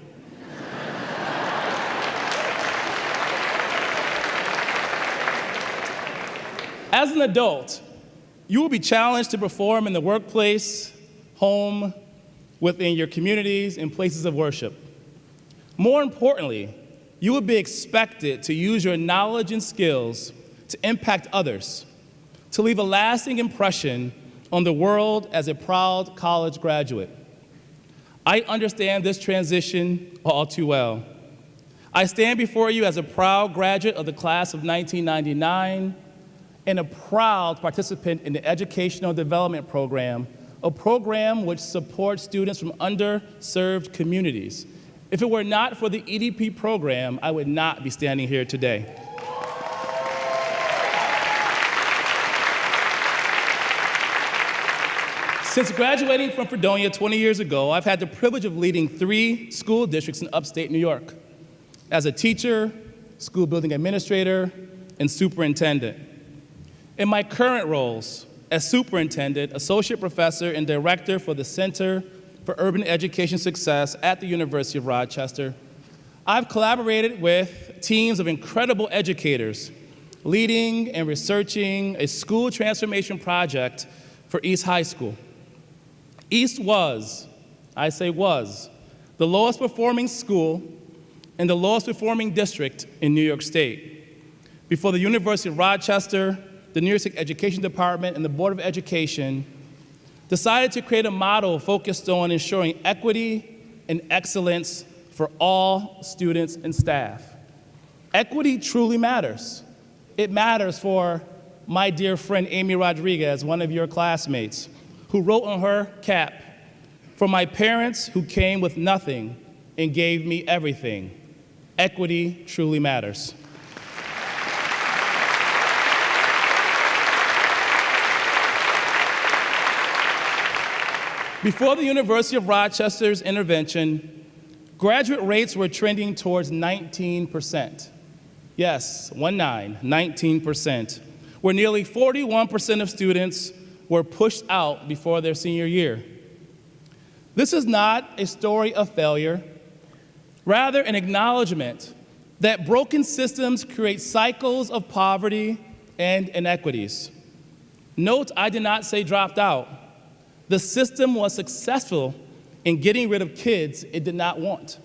As an adult, you will be challenged to perform in the workplace, home, within your communities, and places of worship. More importantly, you will be expected to use your knowledge and skills to impact others, to leave a lasting impression on the world as a proud college graduate. I understand this transition all too well. I stand before you as a proud graduate of the class of 1999 and a proud participant in the Educational Development Program, a program which supports students from underserved communities. If it were not for the EDP program, I would not be standing here today. Since graduating from Fredonia 20 years ago, I've had the privilege of leading 3 school districts in upstate New York as a teacher, school building administrator, and superintendent. In my current roles as superintendent, associate professor, and director for the Center for Urban Education Success at the University of Rochester, I've collaborated with teams of incredible educators leading and researching a school transformation project for East High School. East was, I say was, the lowest performing school and the lowest performing district in New York State. Before the University of Rochester, the New York State Education Department, and the Board of Education decided to create a model focused on ensuring equity and excellence for all students and staff. Equity truly matters. It matters for my dear friend Amy Rodriguez, one of your classmates, who wrote on her cap, "For my parents who came with nothing and gave me everything, equity truly matters." Before the University of Rochester's intervention, graduate rates were trending towards 19%. Yes, 19%, where nearly 41% of students were pushed out before their senior year. This is not a story of failure, rather an acknowledgement that broken systems create cycles of poverty and inequities. Note, I did not say dropped out. The system was successful in getting rid of kids it did not want.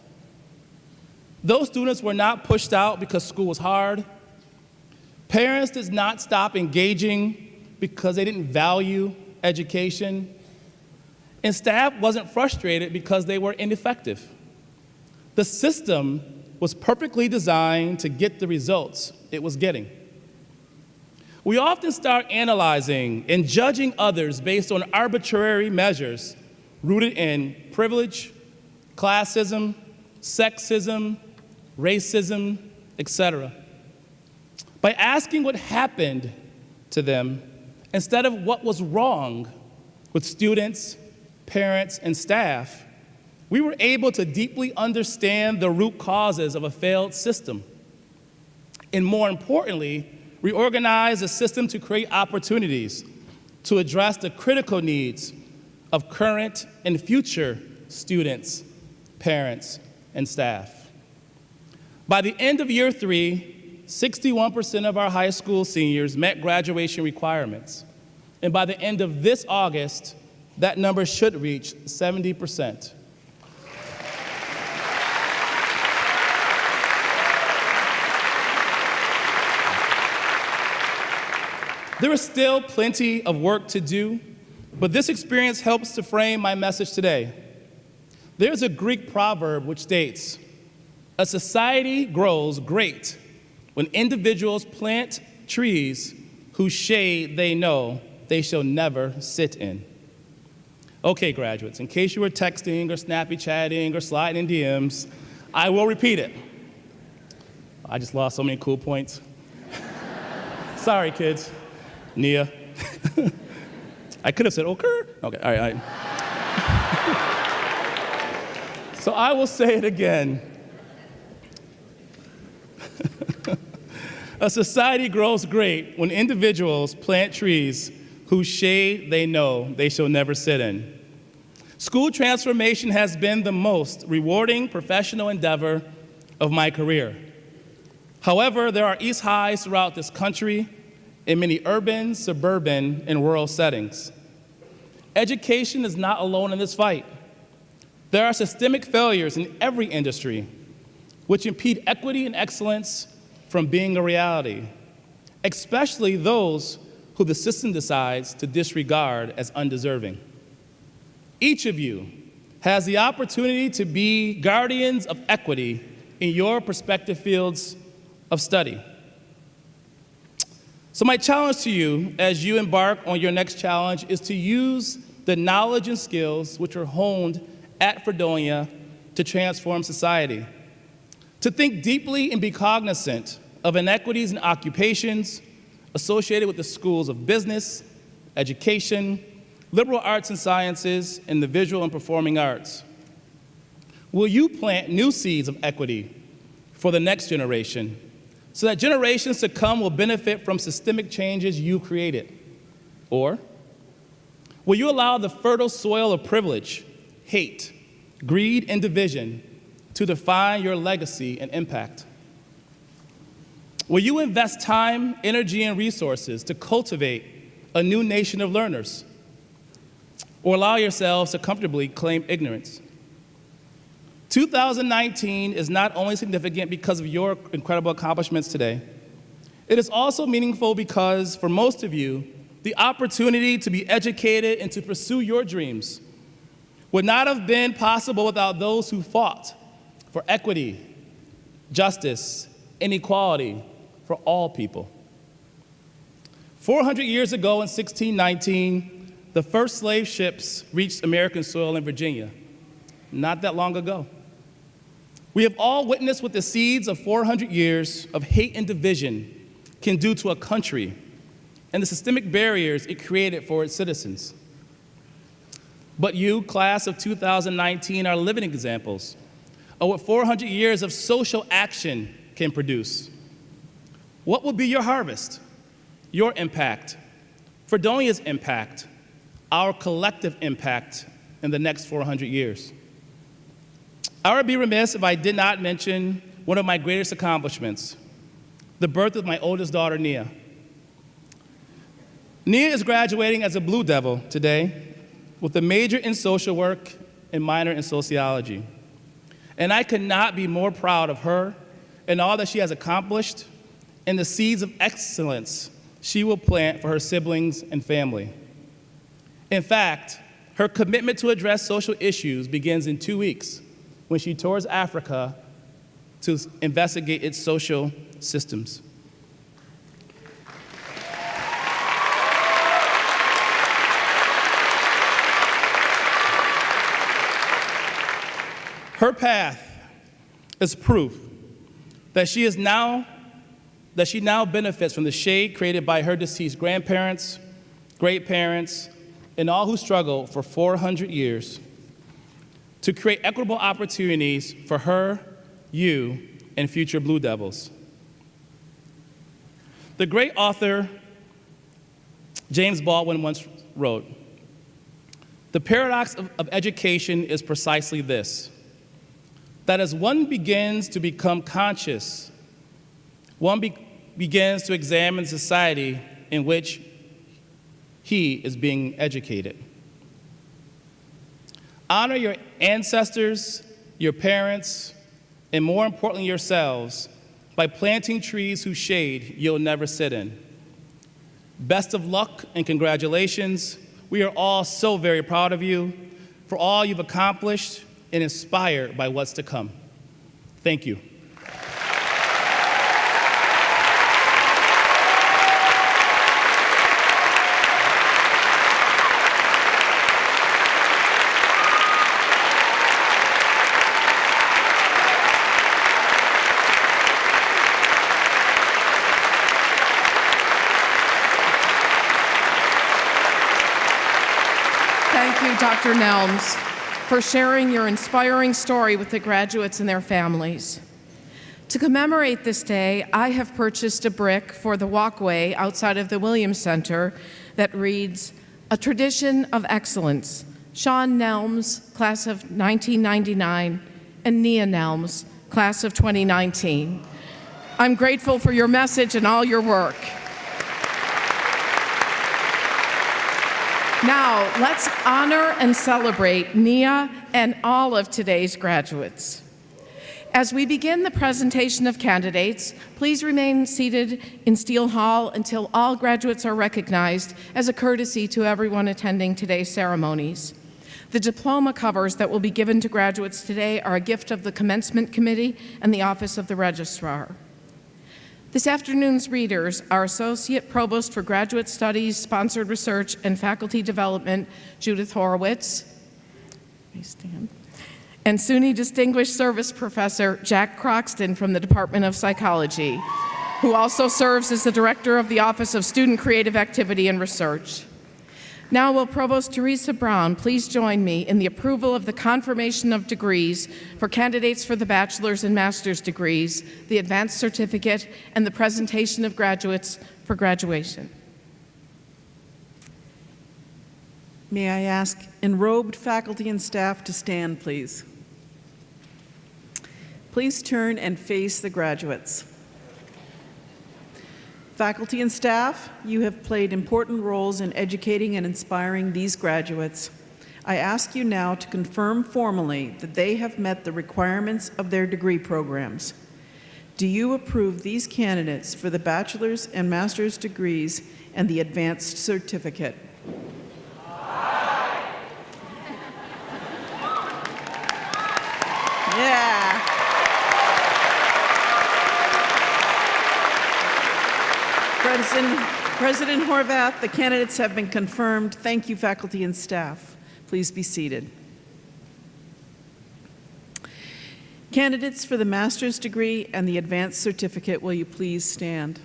Those students were not pushed out because school was hard. Parents did not stop engaging because they didn't value education. And staff wasn't frustrated because they were ineffective. The system was perfectly designed to get the results it was getting. We often start analyzing and judging others based on arbitrary measures rooted in privilege, classism, sexism, racism, etc. By asking what happened to them instead of what was wrong with students, parents, and staff, we were able to deeply understand the root causes of a failed system. And more importantly, reorganize the system to create opportunities to address the critical needs of current and future students, parents, and staff. By the end of year 3, 61% of our high school seniors met graduation requirements. And by the end of this August, that number should reach 70%. There is still plenty of work to do, but this experience helps to frame my message today. There's a Greek proverb which states, "A society grows great when individuals plant trees whose shade they know they shall never sit in." Okay, graduates, in case you were texting or snappy chatting or sliding in DMs, I will repeat it. I just lost so many cool points. Sorry, kids. Nia. I could have said, okay. Okay, all right. So I will say it again. A society grows great when individuals plant trees whose shade they know they shall never sit in. School transformation has been the most rewarding professional endeavor of my career. However, there are East Highs throughout this country in many urban, suburban, and rural settings. Education is not alone in this fight. There are systemic failures in every industry which impede equity and excellence from being a reality, especially those who the system decides to disregard as undeserving. Each of you has the opportunity to be guardians of equity in your respective fields of study. So my challenge to you as you embark on your next challenge is to use the knowledge and skills which are honed at Fredonia to transform society, to think deeply and be cognizant of inequities in occupations associated with the schools of business, education, liberal arts and sciences, and the visual and performing arts. Will you plant new seeds of equity for the next generation so that generations to come will benefit from systemic changes you created? Or will you allow the fertile soil of privilege, hate, greed, and division to define your legacy and impact? Will you invest time, energy, and resources to cultivate a new nation of learners? Or allow yourselves to comfortably claim ignorance? 2019 is not only significant because of your incredible accomplishments today, it is also meaningful because, for most of you, the opportunity to be educated and to pursue your dreams would not have been possible without those who fought for equity, justice, and equality for all people. 400 years ago in 1619, the first slave ships reached American soil in Virginia, not that long ago. We have all witnessed what the seeds of 400 years of hate and division can do to a country and the systemic barriers it created for its citizens. But you, class of 2019, are living examples of what 400 years of social action can produce. What will be your harvest, your impact, Fredonia's impact, our collective impact in the next 400 years? I would be remiss if I did not mention one of my greatest accomplishments, the birth of my oldest daughter, Nia. Nia is graduating as a Blue Devil today with a major in social work and minor in sociology. And I could not be more proud of her and all that she has accomplished and the seeds of excellence she will plant for her siblings and family. In fact, her commitment to address social issues begins in 2 weeks when she tours Africa to investigate its social systems. Her path is proof that she now benefits from the shade created by her deceased grandparents, great-parents, and all who struggled for 400 years to create equitable opportunities for her, you, and future Blue Devils. The great author James Baldwin once wrote, "The paradox of education is precisely this, that as one begins to become conscious, one begins to examine society in which he is being educated. Honor your ancestors, your parents, and more importantly yourselves by planting trees whose shade you'll never sit in. Best of luck and congratulations. We are all so very proud of you for all you've accomplished and inspired by what's to come. Thank you." Thank you, Dr. Nelms, for sharing your inspiring story with the graduates and their families. To commemorate this day, I have purchased a brick for the walkway outside of the Williams Center that reads, "A Tradition of Excellence, Sean Nelms, class of 1999, and Nia Nelms, class of 2019. I'm grateful for your message and all your work. Now, let's honor and celebrate Nia and all of today's graduates. As we begin the presentation of candidates, please remain seated in Steele Hall until all graduates are recognized as a courtesy to everyone attending today's ceremonies. The diploma covers that will be given to graduates today are a gift of the Commencement Committee and the Office of the Registrar. This afternoon's readers are Associate Provost for Graduate Studies, Sponsored Research, and Faculty Development, Judith Horowitz. Please stand. And SUNY Distinguished Service Professor Jack Croxton from the Department of Psychology, who also serves as the Director of the Office of Student Creative Activity and Research. Now will Provost Teresa Brown please join me in the approval of the confirmation of degrees for candidates for the bachelor's and master's degrees, the advanced certificate, and the presentation of graduates for graduation. May I ask enrobed faculty and staff to stand, please. Please turn and face the graduates. Faculty and staff, you have played important roles in educating and inspiring these graduates. I ask you now to confirm formally that they have met the requirements of their degree programs. Do you approve these candidates for the bachelor's and master's degrees and the advanced certificate? Aye. Yeah. President Horvath, the candidates have been confirmed. Thank you, faculty and staff. Please be seated. Candidates for the master's degree and the advanced certificate, will you please stand?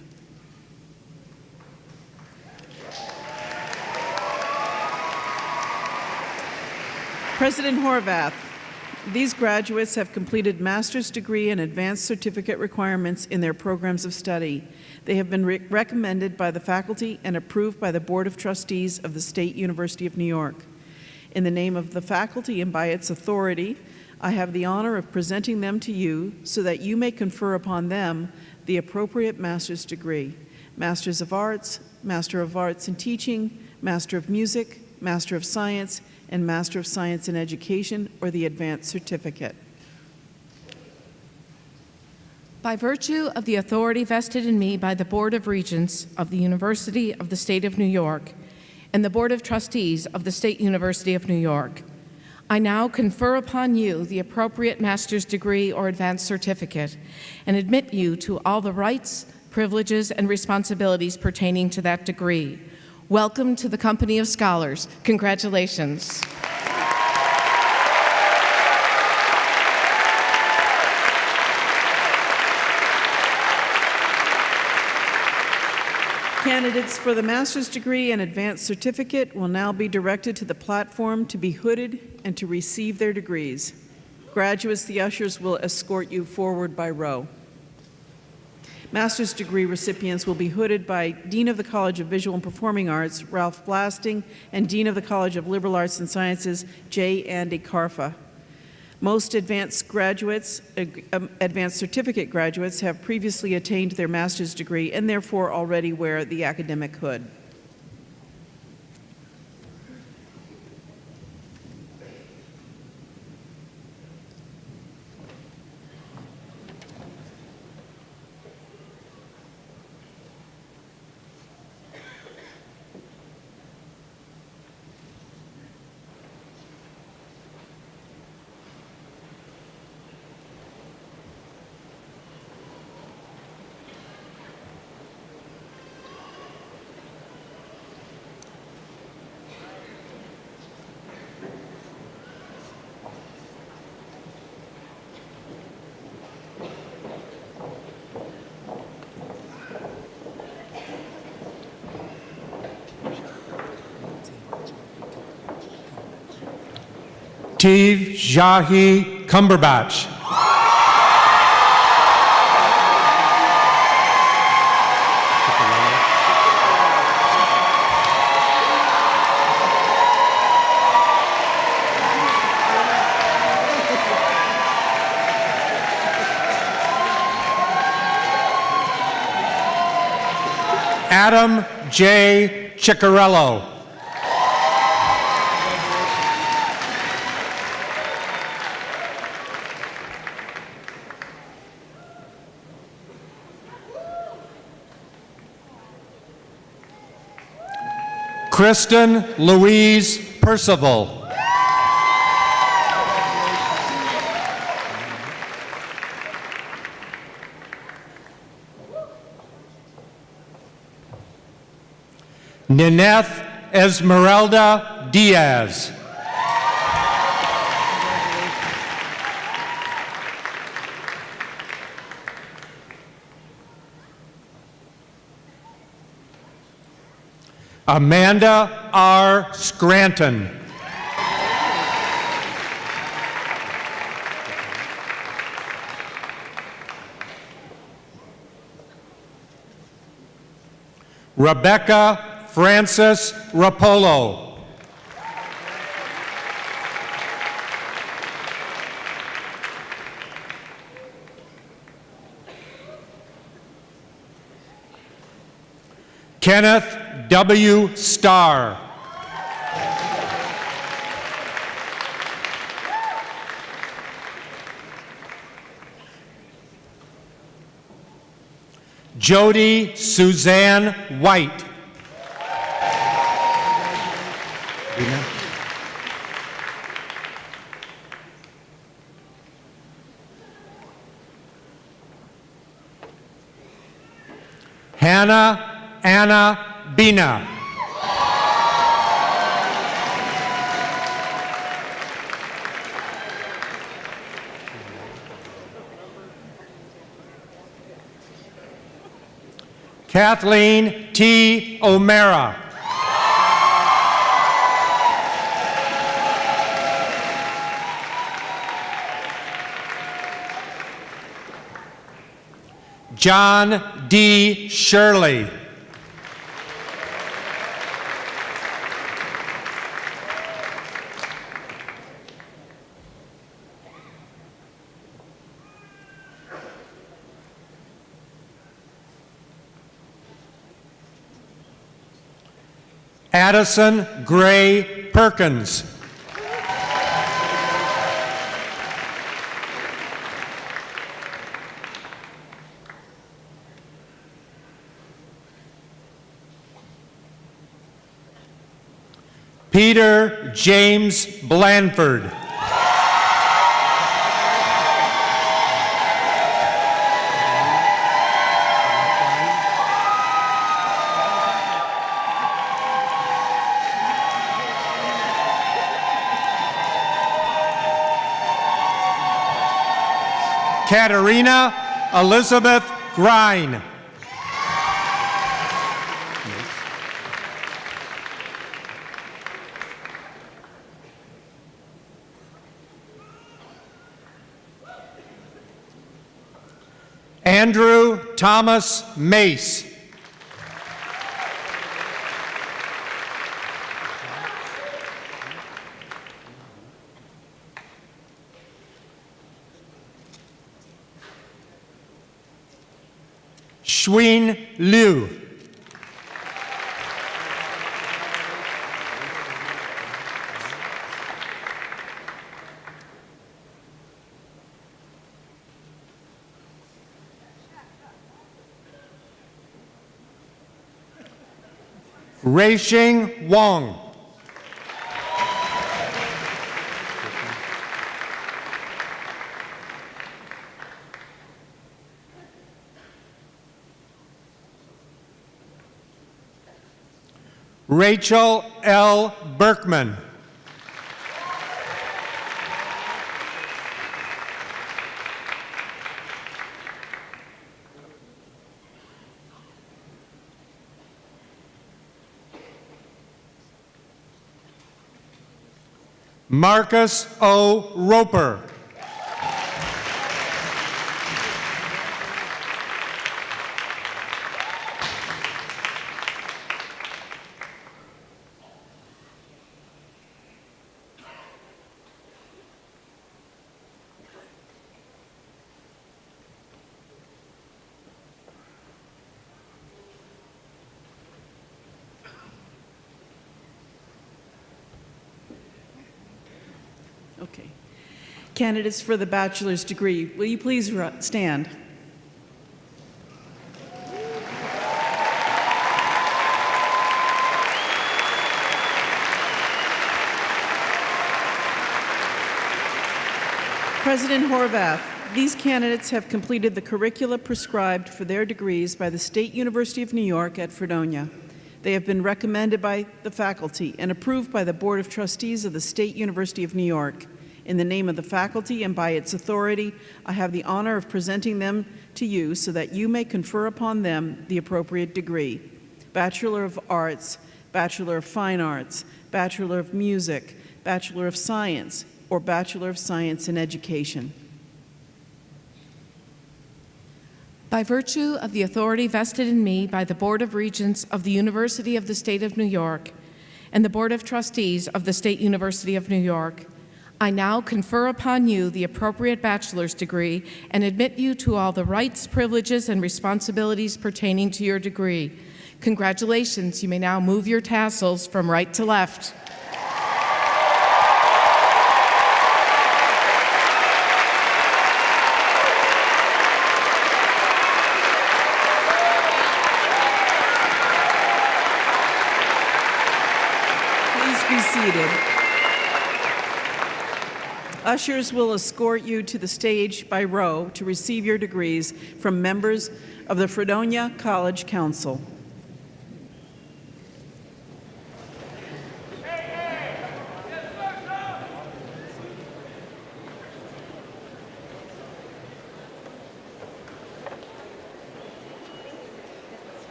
President Horvath, these graduates have completed master's degree and advanced certificate requirements in their programs of study. They have been recommended by the faculty and approved by the Board of Trustees of the State University of New York. In the name of the faculty and by its authority, I have the honor of presenting them to you so that you may confer upon them the appropriate master's degree: Master's of Arts, Master of Arts in Teaching, Master of Music, Master of Science, and Master of Science in Education, or the advanced certificate. By virtue of the authority vested in me by the Board of Regents of the University of the State of New York and the Board of Trustees of the State University of New York, I now confer upon you the appropriate master's degree or advanced certificate and admit you to all the rights, privileges, and responsibilities pertaining to that degree. Welcome to the company of scholars. Congratulations. Candidates for the master's degree and advanced certificate will now be directed to the platform to be hooded and to receive their degrees. Graduates, the ushers will escort you forward by row. Master's degree recipients will be hooded by Dean of the College of Visual and Performing Arts, Ralph Blasting, and Dean of the College of Liberal Arts and Sciences, J. Andy Carfa. Most advanced certificate graduates have previously attained their master's degree and therefore already wear the academic hood. Tiv Jahi Cumberbatch. Adam J. Ciccarello. Kristen Louise Percival. Nineth Esmeralda Diaz. Amanda R. Scranton. Rebecca Frances Rapolo. Kenneth W. Starr. Jody Suzanne White. Hannah Anna Bina. Kathleen T. O'Mara. John D. Shirley. Addison Gray Perkins. Peter James Lanford. Katerina Elizabeth Grine. Andrew Thomas Mace. Xuan Liu. Ruixing Wong. Rachel L. Berkman. Marcus O. Roper. Okay. Candidates for the bachelor's degree, will you please stand? President Horvath, these candidates have completed the curricula prescribed for their degrees by the State University of New York at Fredonia. They have been recommended by the faculty and approved by the Board of Trustees of the State University of New York. In the name of the faculty and by its authority, I have the honor of presenting them to you so that you may confer upon them the appropriate degree: Bachelor of Arts, Bachelor of Fine Arts, Bachelor of Music, Bachelor of Science, or Bachelor of Science in Education. By virtue of the authority vested in me by the Board of Regents of the University of the State of New York and the Board of Trustees of the State University of New York, I now confer upon you the appropriate bachelor's degree and admit you to all the rights, privileges, and responsibilities pertaining to your degree. Congratulations. You may now move your tassels from right to left. Be seated. Ushers will escort you to the stage by row to receive your degrees from members of the Fredonia College Council.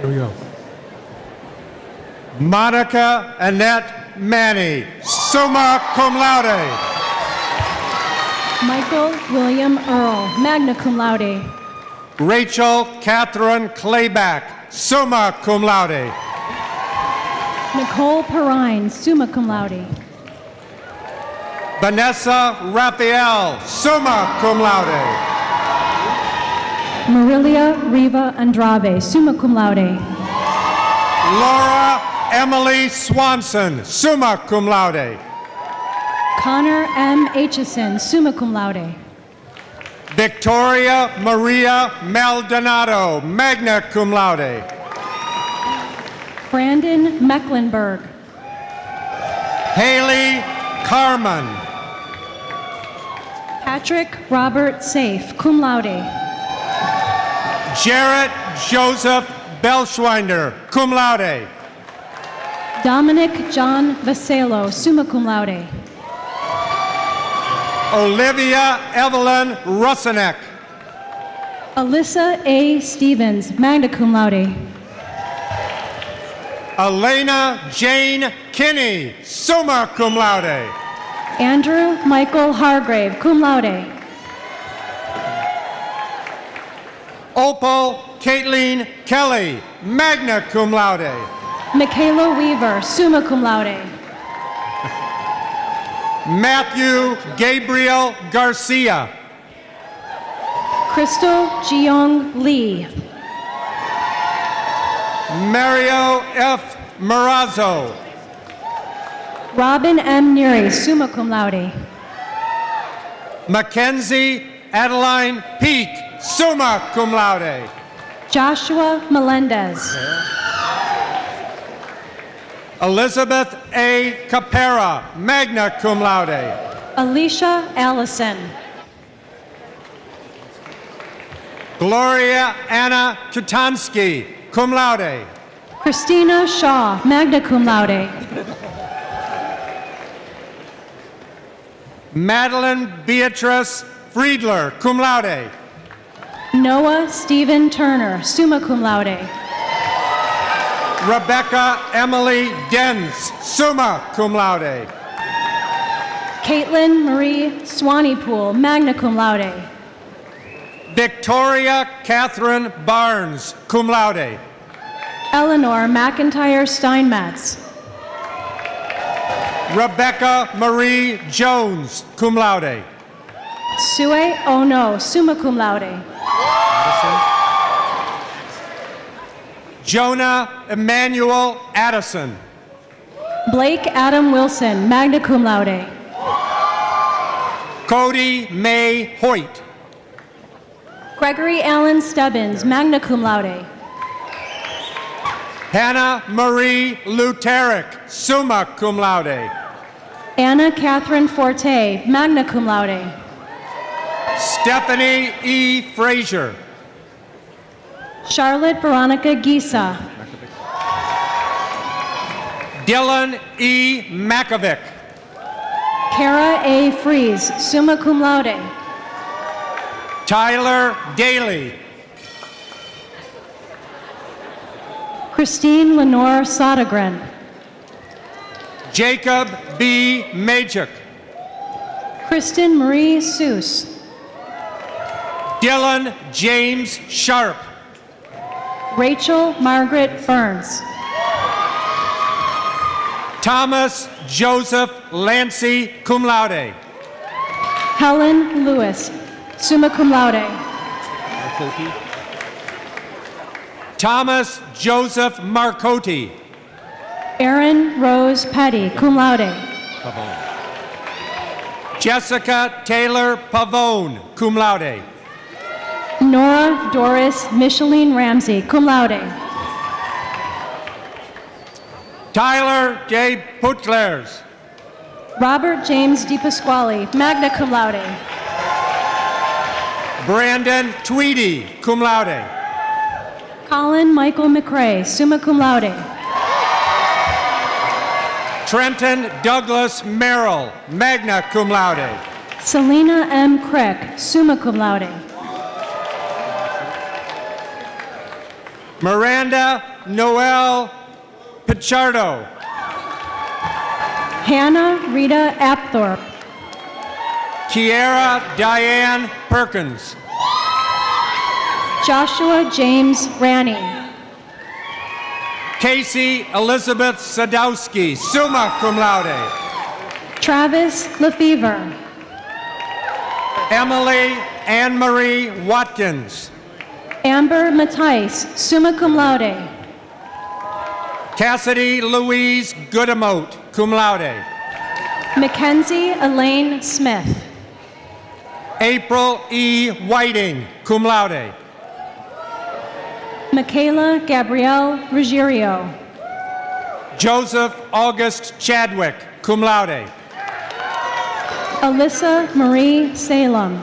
Here we go. Monica Annette Manny, summa cum laude. Michael William Earl, magna cum laude. Rachel Catherine Clayback, summa cum laude. Nicole Perrine, summa cum laude. Vanessa Raphael, summa cum laude. Marilia Riva Andrade, summa cum laude. Laura Emily Swanson, summa cum laude. Connor M. Aitchison, summa cum laude. Victoria Maria Maldonado, magna cum laude. Brandon Mecklenburg. Haley Carmen. Patrick Robert Safe, cum laude. Jarrett Joseph Belschwinder, cum laude. Dominic John Vaselo, summa cum laude. Olivia Evelyn Russinek. Alyssa A. Stevens, magna cum laude. Elena Jane Kinney, summa cum laude. Andrew Michael Hargrave, cum laude. Opal Caitlin Kelly, magna cum laude. Michaela Weaver, summa cum laude. Matthew Gabriel Garcia. Crystal Jeong Lee. Mario F. Marazzo. Robin M. Neary, summa cum laude. Mackenzie Adeline Peak, summa cum laude. Joshua Melendez. Elizabeth A. Capera, magna cum laude. Alicia Allison. Gloria Anna Chutansky, cum laude. Christina Shaw, magna cum laude. Madeline Beatrice Friedler, cum laude. Noah Stephen Turner, summa cum laude. Rebecca Emily Denz, summa cum laude. Caitlin Marie Swanepoel, magna cum laude. Victoria Catherine Barnes, cum laude. Eleanor McIntyre Steinmetz. Rebecca Marie Jones, cum laude. Sue Ono, summa cum laude. Jonah Emmanuel Addison. Blake Adam Wilson, magna cum laude. Cody May Hoyt. Gregory Allen Stebbins, magna cum laude. Hannah Marie Luterick, summa cum laude. Anna Catherine Forte, magna cum laude. Stephanie E. Frazier. Charlotte Veronica Gisa. Dylan E. Makovic. Kara A. Fries, summa cum laude. Tyler Daly. Christine Lenore Sodergren. Jacob B. Majik. Kristen Marie Seuss. Dylan James Sharp. Rachel Margaret Burns. Thomas Joseph Lancy, cum laude. Helen Lewis, summa cum laude. Thomas Joseph Marcotti. Erin Rose Petty, cum laude. Jessica Taylor Pavone, cum laude. Nora Doris Micheline Ramsey, cum laude. Tyler J. Putlers. Robert James DiPasquale, magna cum laude. Brandon Tweedy, cum laude. Colin Michael McRae, summa cum laude. Trenton Douglas Merrill, magna cum laude. Selena M. Crick, summa cum laude. Miranda Noel Pichardo. Hannah Rita Apthorpe. Kiera Diane Perkins. Joshua James Ranney. Casey Elizabeth Sadowski, summa cum laude. Travis Lefevre. Emily Anne Marie Watkins. Amber Mattice, summa cum laude. Cassidy Louise Goodamote, cum laude. Mackenzie Elaine Smith. April E. Whiting, cum laude. Michaela Gabrielle Ruggiero. Joseph August Chadwick, cum laude. Alyssa Marie Salem.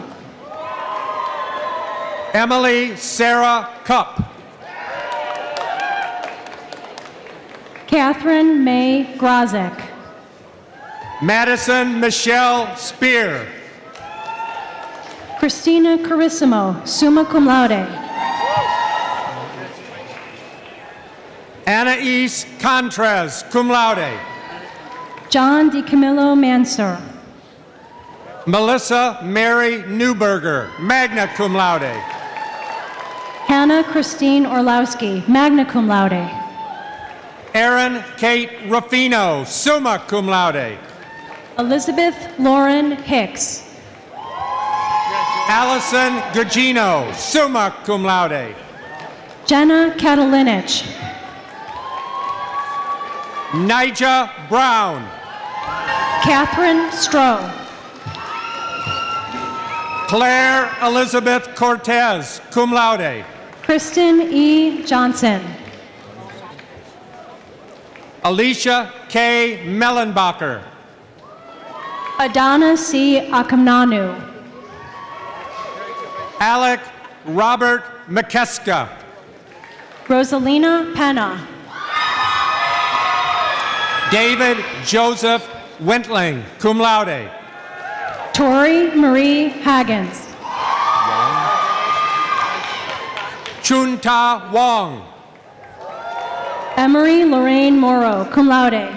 Emily Sarah Cupp. Catherine May Grozek. Madison Michelle Spear. Christina Carissimo, summa cum laude. Anais Contres, cum laude. John DiCamillo Mansur. Melissa Mary Newberger, magna cum laude. Hannah Christine Orlowski, magna cum laude. Erin Kate Ruffino, summa cum laude. Elizabeth Lauren Hicks. Allison Gugino, summa cum laude. Jenna Katalinich. Nija Brown. Catherine Stroh. Claire Elizabeth Cortez, cum laude. Kristen E. Johnson. Alicia K. Mellenbacher. Adana C. Akamnanu. Alec Robert McKeska. Rosalina Penna. David Joseph Wentling, cum laude. Tori Marie Haggins. Chunta Wong. Emery Lorraine Morrow, cum laude.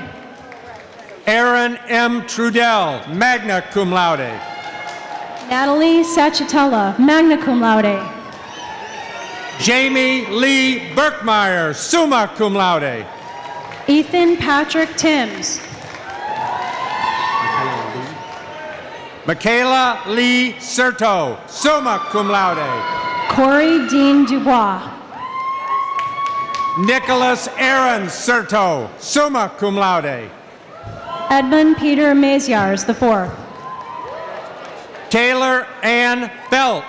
Aaron M. Trudell, magna cum laude. Natalie Sachatella, magna cum laude. Jamie Lee Berkmeyer, summa cum laude. Ethan Patrick Timms. Michaela Lee Serto, summa cum laude. Corey Dean Dubois. Nicholas Aaron Serto, summa cum laude. Edmund Peter Maziars IV. Taylor Ann Felt.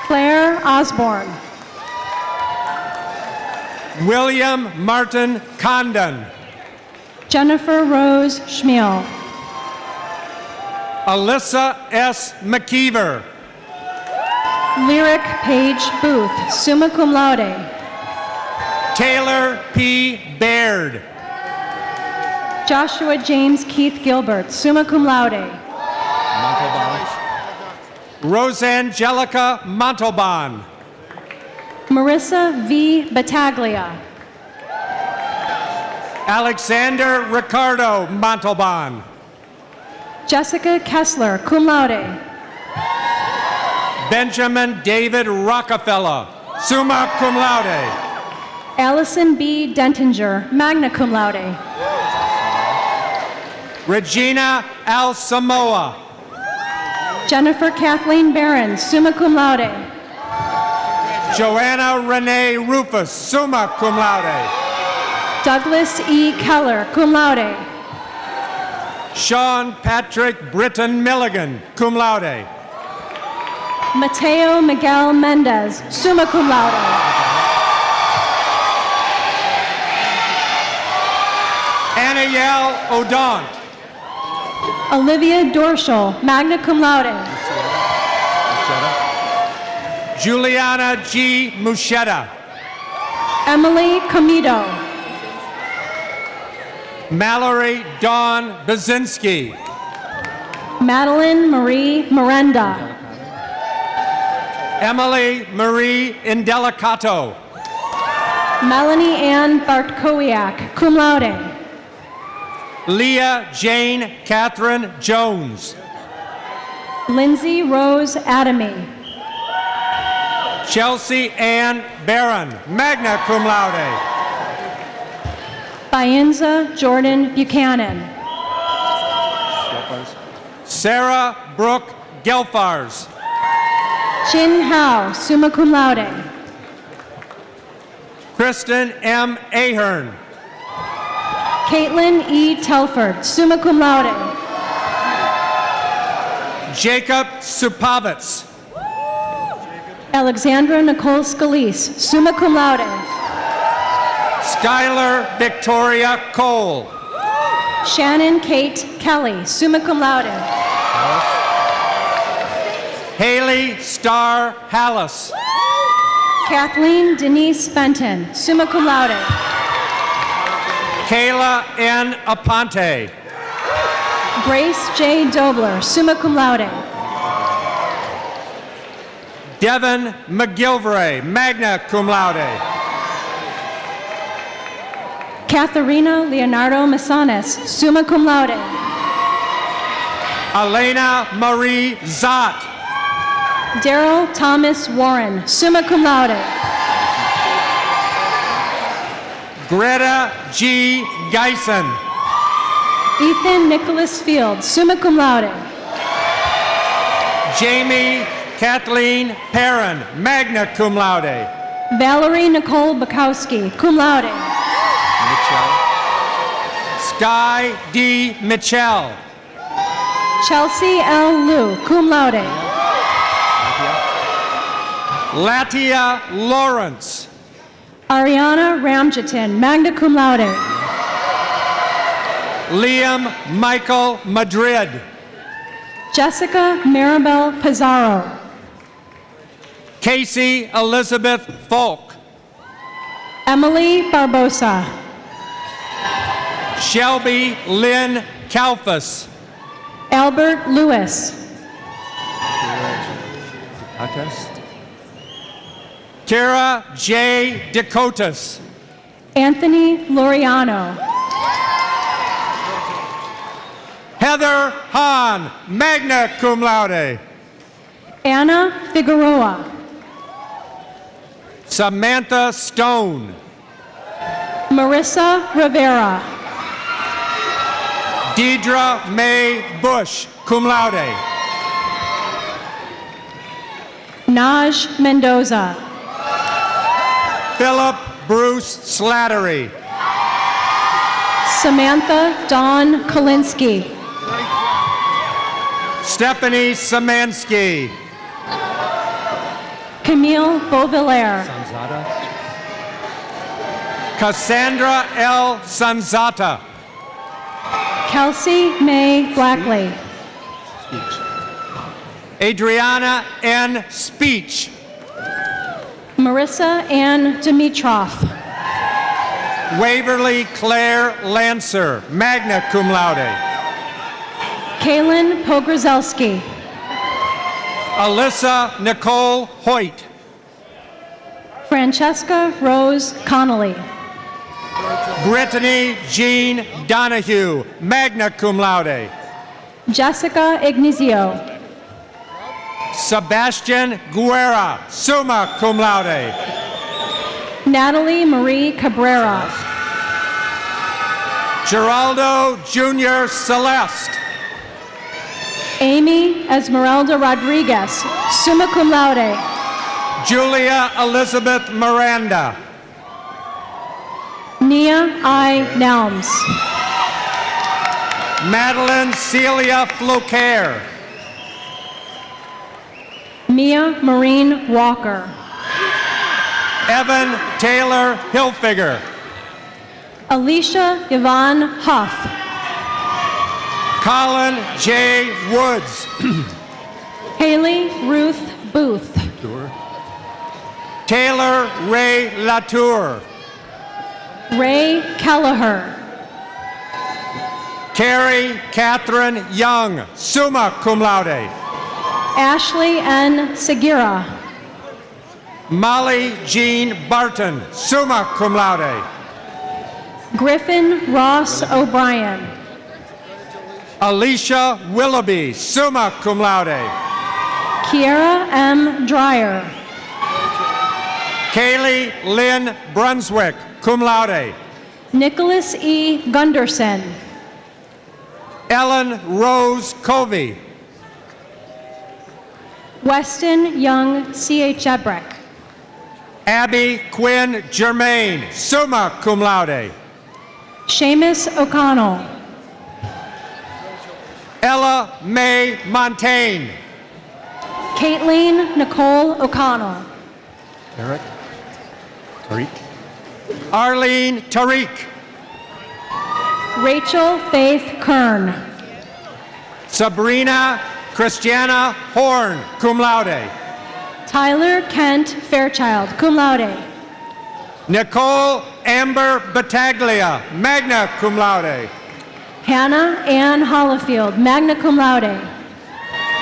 Claire Osborne. William Martin Condon. Jennifer Rose Schmiel. Alyssa S. McKeever. Lyric Page Booth, summa cum laude. Taylor P. Baird. Joshua James Keith Gilbert, summa cum laude. Rosangelica Montalban. Marissa V. Battaglia. Alexander Ricardo Montalban. Jessica Kessler, cum laude. Benjamin David Rockefeller, summa cum laude. Allison B. Dentinger, magna cum laude. Regina Al Samoa. Jennifer Kathleen Barron, summa cum laude. Joanna Renee Rufus, summa cum laude. Douglas E. Keller, cum laude. Sean Patrick Britton Milligan, cum laude. Mateo Miguel Mendez, summa cum laude. Anayel Odont. Olivia Dorschel, magna cum laude. Juliana G. Muschetta. Emily Comido. Mallory Dawn Bazinski. Madeline Marie Miranda. Emily Marie Indelicato. Melanie Ann Bartkowiak, cum laude. Leah Jane Catherine Jones. Lindsay Rose Adamy. Chelsea Ann Barron, magna cum laude. Bienza Jordan Buchanan. Sarah Brooke Gelfars. Chin Hao, summa cum laude. Kristen M. Ahern. Caitlin E. Telford, summa cum laude. Jacob Supavitz. Alexandra Nicole Scalise, summa cum laude. Skylar Victoria Cole. Shannon Kate Kelly, summa cum laude. Haley Starr Hallis. Kathleen Denise Fenton, summa cum laude. Kayla N. Aponte. Grace J. Dobler, summa cum laude. Devin McGilvray, magna cum laude. Katharina Leonardo Massanes, summa cum laude. Elena Marie Zott. Daryl Thomas Warren, summa cum laude. Greta G. Geisen. Ethan Nicholas Field, summa cum laude. Jamie Kathleen Perrin, magna cum laude. Valerie Nicole Bukowski, cum laude. Sky D. Mitchell. Chelsea L. Liu, cum laude. Latia Lawrence. Ariana Ramjatin, magna cum laude. Liam Michael Madrid. Jessica Maribel Pizarro. Casey Elizabeth Falk. Emily Barbosa. Shelby Lynn Kalfas. Albert Lewis. Kara J. Dakotas. Anthony Loriano. Heather Hahn, magna cum laude. Anna Figueroa. Samantha Stone. Marissa Rivera. Deidre May Bush, cum laude. Naj Mendoza. Philip Bruce Slattery. Samantha Dawn Kolinsky. Stephanie Samansky. Camille Beauvillaire. Cassandra L. Sanzata. Kelsey May Blackley. Adriana N. Speech. Marissa Ann Dimitrov. Waverly Claire Lancer, magna cum laude. Kaylin Pogrzelski. Alyssa Nicole Hoyt. Francesca Rose Connolly. Brittany Jean Donahue, magna cum laude. Jessica Ignizio. Sebastian Guerra, summa cum laude. Natalie Marie Cabrera. Geraldo Jr. Celeste. Amy Esmeralda Rodriguez, summa cum laude. Julia Elizabeth Miranda. Nia I. Nelms. Madeline Celia Floquer. Mia Maureen Walker. Evan Taylor Hilfiger. Alicia Yvonne Huff. Colin J. Woods. Haley Ruth Booth. Taylor Ray Latour. Ray Kelleher. Carrie Catherine Young, summa cum laude. Ashley N. Segura. Molly Jean Barton, summa cum laude. Griffin Ross O'Brien. Alicia Willoughby, summa cum laude. Kiera M. Dreyer. Kaylee Lynn Brunswick, cum laude. Nicholas E. Gunderson. Ellen Rose Covey. Weston Young C.H. Ebrick. Abby Quinn Germain, summa cum laude. Seamus O'Connell. Ella Mae Montaigne. Caitlin Nicole O'Connell. Eric. Tariq. Arlene Tariq. Rachel Faith Kern. Sabrina Christiana Horn, cum laude. Tyler Kent Fairchild, cum laude. Nicole Amber Battaglia, magna cum laude. Hannah Ann Hollifield, magna cum laude.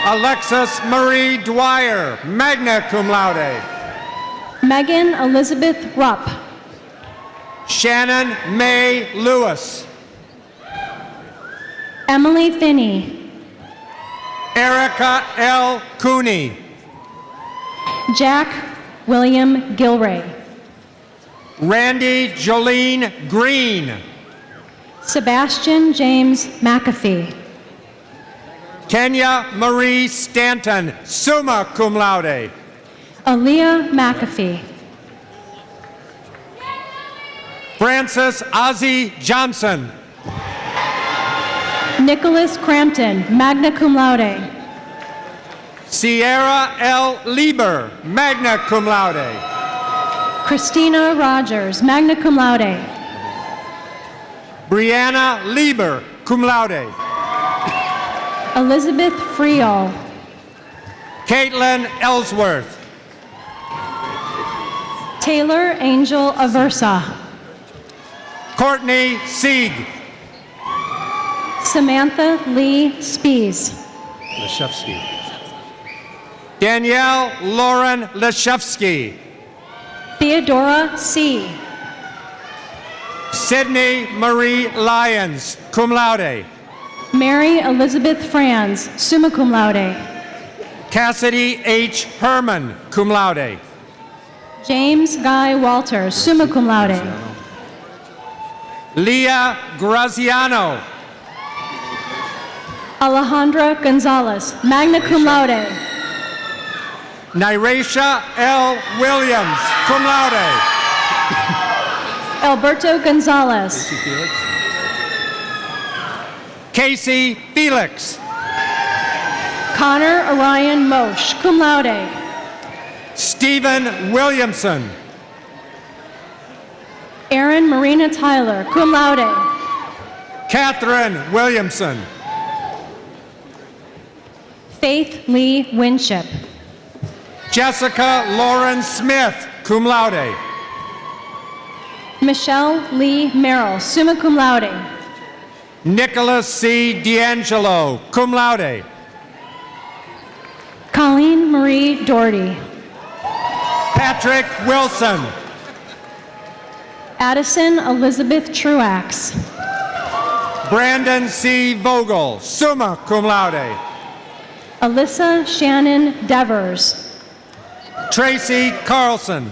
Alexis Marie Dwyer, magna cum laude. Megan Elizabeth Rupp. Shannon Mae Lewis. Emily Finney. Erica L. Cooney. Jack William Gilray. Randy Jolene Green. Sebastian James McAfee. Kenya Marie Stanton, summa cum laude. Aaliyah McAfee. Francis Ozzie Johnson. Nicholas Crampton, magna cum laude. Sierra L. Lieber, magna cum laude. Christina Rogers, magna cum laude. Brianna Lieber, cum laude. Elizabeth Friel. Caitlin Ellsworth. Taylor Angel Aversa. Courtney Sieg. Samantha Lee Spees. Leshevsky. Danielle Lauren Leshevsky. Theodora C. Sydney Marie Lyons, cum laude. Mary Elizabeth Franz, summa cum laude. Cassidy H. Herman, cum laude. James Guy Walters, summa cum laude. Leah Graziano. Alejandra Gonzalez, magna cum laude. Nyracia L. Williams, cum laude. Alberto Gonzalez. Casey Felix. Connor Orion Mosh, cum laude. Stephen Williamson. Erin Marina Tyler, cum laude. Catherine Williamson. Faith Lee Winship. Jessica Lauren Smith, cum laude. Michelle Lee Merrill, summa cum laude. Nicholas C. D'Angelo, cum laude. Colleen Marie Doherty. Patrick Wilson. Addison Elizabeth Truax. Brandon C. Vogel, summa cum laude. Alyssa Shannon Devers. Tracy Carlson.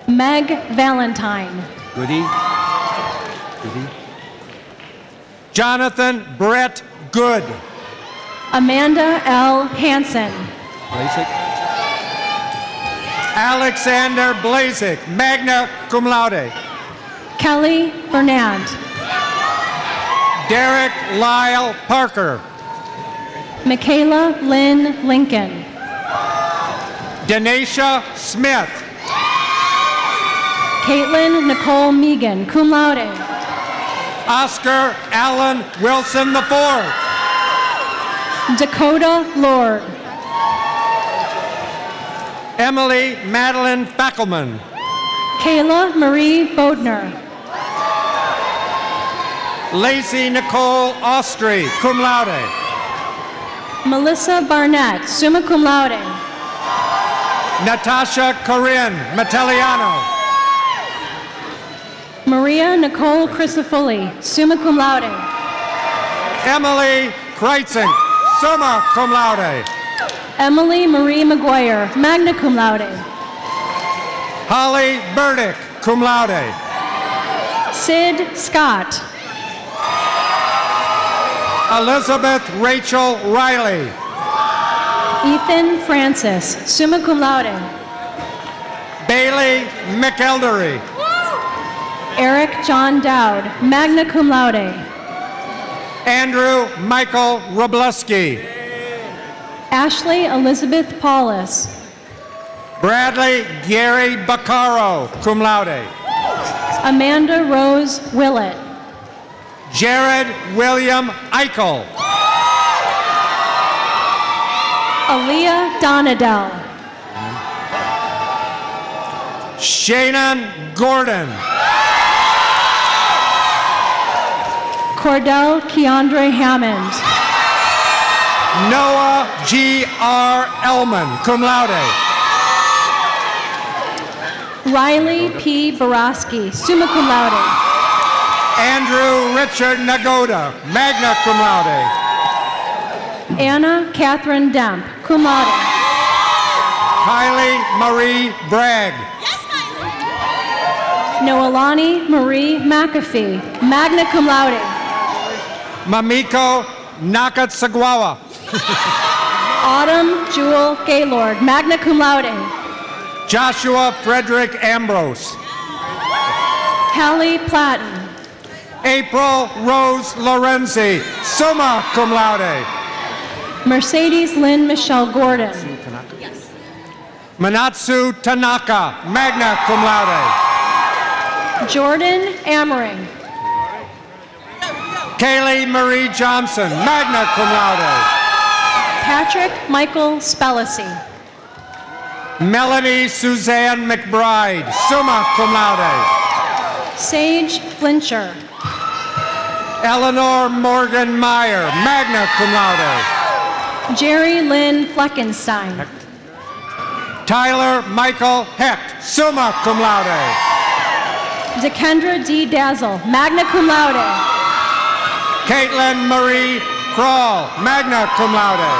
Meg Valentine. Goody. Jonathan Brett Good. Amanda L. Hansen. Alexander Blazik, magna cum laude. Kelly Bernand. Derek Lyle Parker. Michaela Lynn Lincoln. Denisha Smith. Caitlin Nicole Megan, cum laude. Oscar Allen Wilson IV. Dakota Lord. Emily Madeline Fackelman. Kayla Marie Bodner. Lacey Nicole Austri, cum laude. Melissa Barnett, summa cum laude. Natasha Corinne Metelliano. Maria Nicole Crisafulli, summa cum laude. Emily Kreitzing, summa cum laude. Emily Marie McGuire, magna cum laude. Holly Burdick, cum laude. Sid Scott. Elizabeth Rachel Riley. Ethan Francis, summa cum laude. Bailey McElderry. Eric John Dowd, magna cum laude. Andrew Michael Robleski. Ashley Elizabeth Paulus. Bradley Gary Baccaro, cum laude. Amanda Rose Willett. Jared William Eichel. Aaliyah Donadell. Shannon Gordon. Cordell Keandre Hammond. Noah G.R. Elman, cum laude. Riley P. Borowski, summa cum laude. Andrew Richard Nagoda, magna cum laude. Anna Catherine Demp, cum laude. Kylie Marie Bragg. Noelani Marie McAfee, magna cum laude. Mamiko Nakatsagawa. Autumn Jewel Gaylord, magna cum laude. Joshua Frederick Ambrose. Hallie Platten. April Rose Lorenzi, summa cum laude. Mercedes Lynn Michelle Gordon. Manatsu Tanaka, magna cum laude. Jordan Amering. Kaylee Marie Johnson, magna cum laude. Patrick Michael Spellacy. Melanie Suzanne McBride, summa cum laude. Sage Flincher. Eleanor Morgan Meyer, magna cum laude. Jerry Lynn Fleckenstein. Tyler Michael Hecht, summa cum laude. Dekendra D. Dazzle, magna cum laude. Caitlin Marie Kroll, magna cum laude.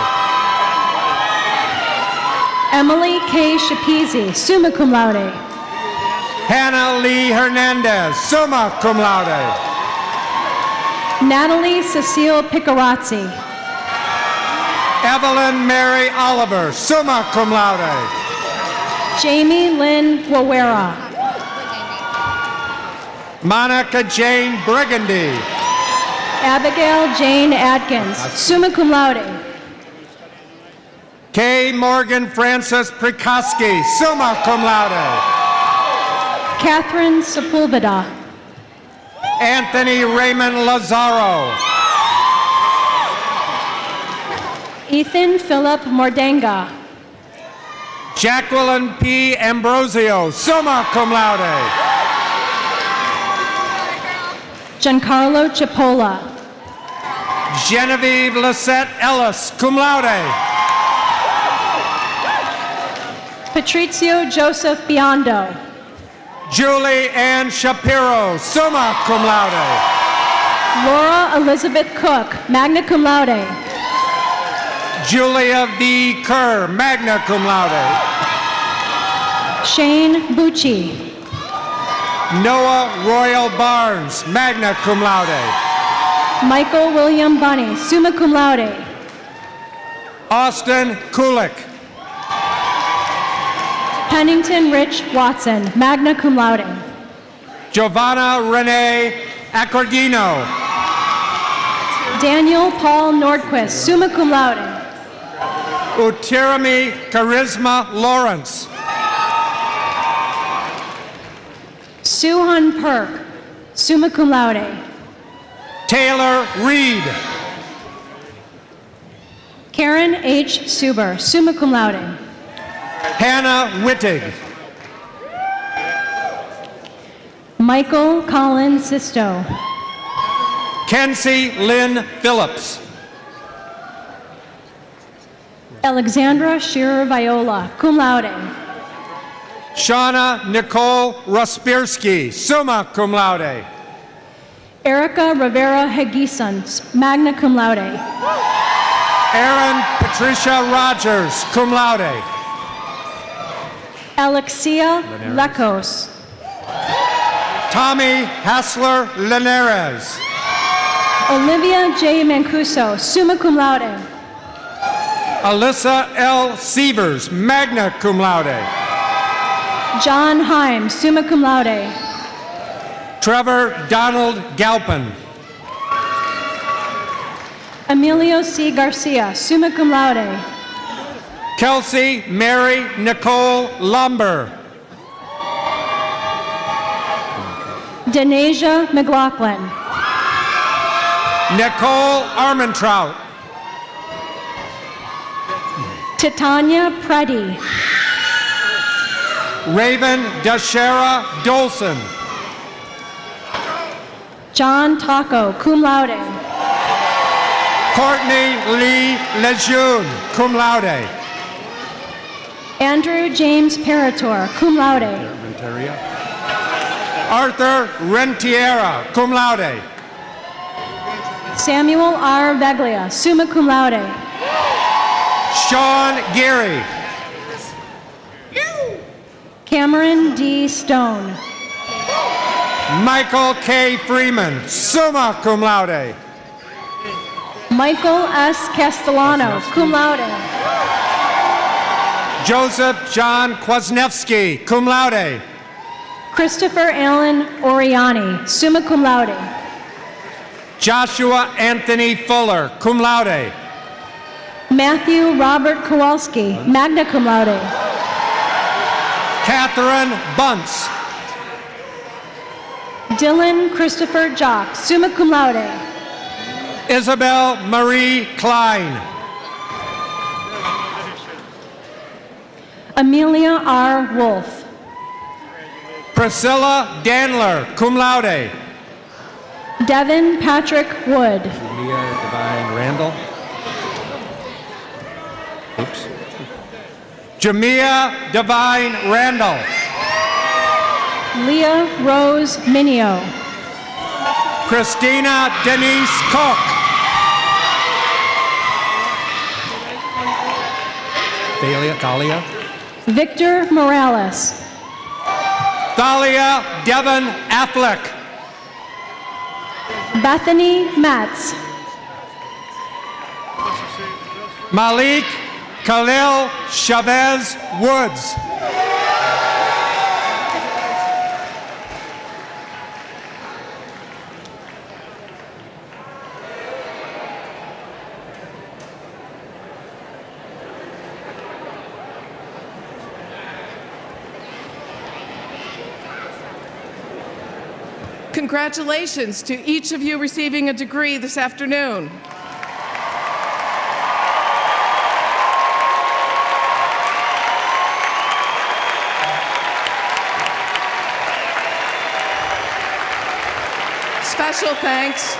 Emily K. Shapizi, summa cum laude. Hannah Lee Hernandez, summa cum laude. Natalie Cecile Picarazzi. Evelyn Mary Oliver, summa cum laude. Jamie Lynn Wawera. Monica Jane Brigandy. Abigail Jane Atkins, summa cum laude. Kay Morgan Francis Prikoski, summa cum laude. Catherine Sepulveda. Anthony Raymond Lazaro. Ethan Philip Mordenga. Jacqueline P. Ambrosio, summa cum laude. Giancarlo Cipolla. Genevieve Lisette Ellis, cum laude. Patrizio Joseph Biondo. Julie Ann Shapiro, summa cum laude. Laura Elizabeth Cook, magna cum laude. Julia V. Kerr, magna cum laude. Shane Bucci. Noah Royal Barnes, magna cum laude. Michael William Bunny, summa cum laude. Austin Kulik. Pennington Rich Watson, magna cum laude. Giovanna Renee Accordino. Daniel Paul Nordquist, summa cum laude. Utirami Charisma Lawrence. Suhan Perk, summa cum laude. Taylor Reed. Karen H. Suber, summa cum laude. Hannah Wittig. Michael Colin Sisto. Kenzie Lynn Phillips. Alexandra Shearer Viola, cum laude. Shauna Nicole Rospirsky, summa cum laude. Erica Rivera Hegison, magna cum laude. Erin Patricia Rogers, cum laude. Alexia Lecos. Tommy Hassler Linares. Olivia J. Mancuso, summa cum laude. Alyssa L. Sievers, magna cum laude. John Heim, summa cum laude. Trevor Donald Galpin. Emilio C. Garcia, summa cum laude. Kelsey Mary Nicole Lumber. Denasia McLaughlin. Nicole Armentrout. Titania Preddy. Raven Dashera Dolson. John Taco, cum laude. Courtney Lee Lejeune, cum laude. Andrew James Parator, cum laude. Arthur Rentiera, cum laude. Samuel R. Veglia, summa cum laude. Sean Geary. Cameron D. Stone. Michael K. Freeman, summa cum laude. Michael S. Castellano, cum laude. Joseph John Kwasniewski, cum laude. Christopher Allen Oriani, summa cum laude. Joshua Anthony Fuller, cum laude. Matthew Robert Kowalski, magna cum laude. Catherine Bunce. Dylan Christopher Jock, summa cum laude. Isabel Marie Klein. Amelia R. Wolf. Priscilla Danler, cum laude. Devin Patrick Wood. Leah Divine Randall. Oops. Jamia Divine Randall. Leah Rose Minio. Christina Denise Cook. Thalia. Victor Morales. Thalia Devon Affleck. Bethany Metz. Malik Khalil Chavez Woods. Congratulations to each of you receiving a degree this afternoon. Special thanks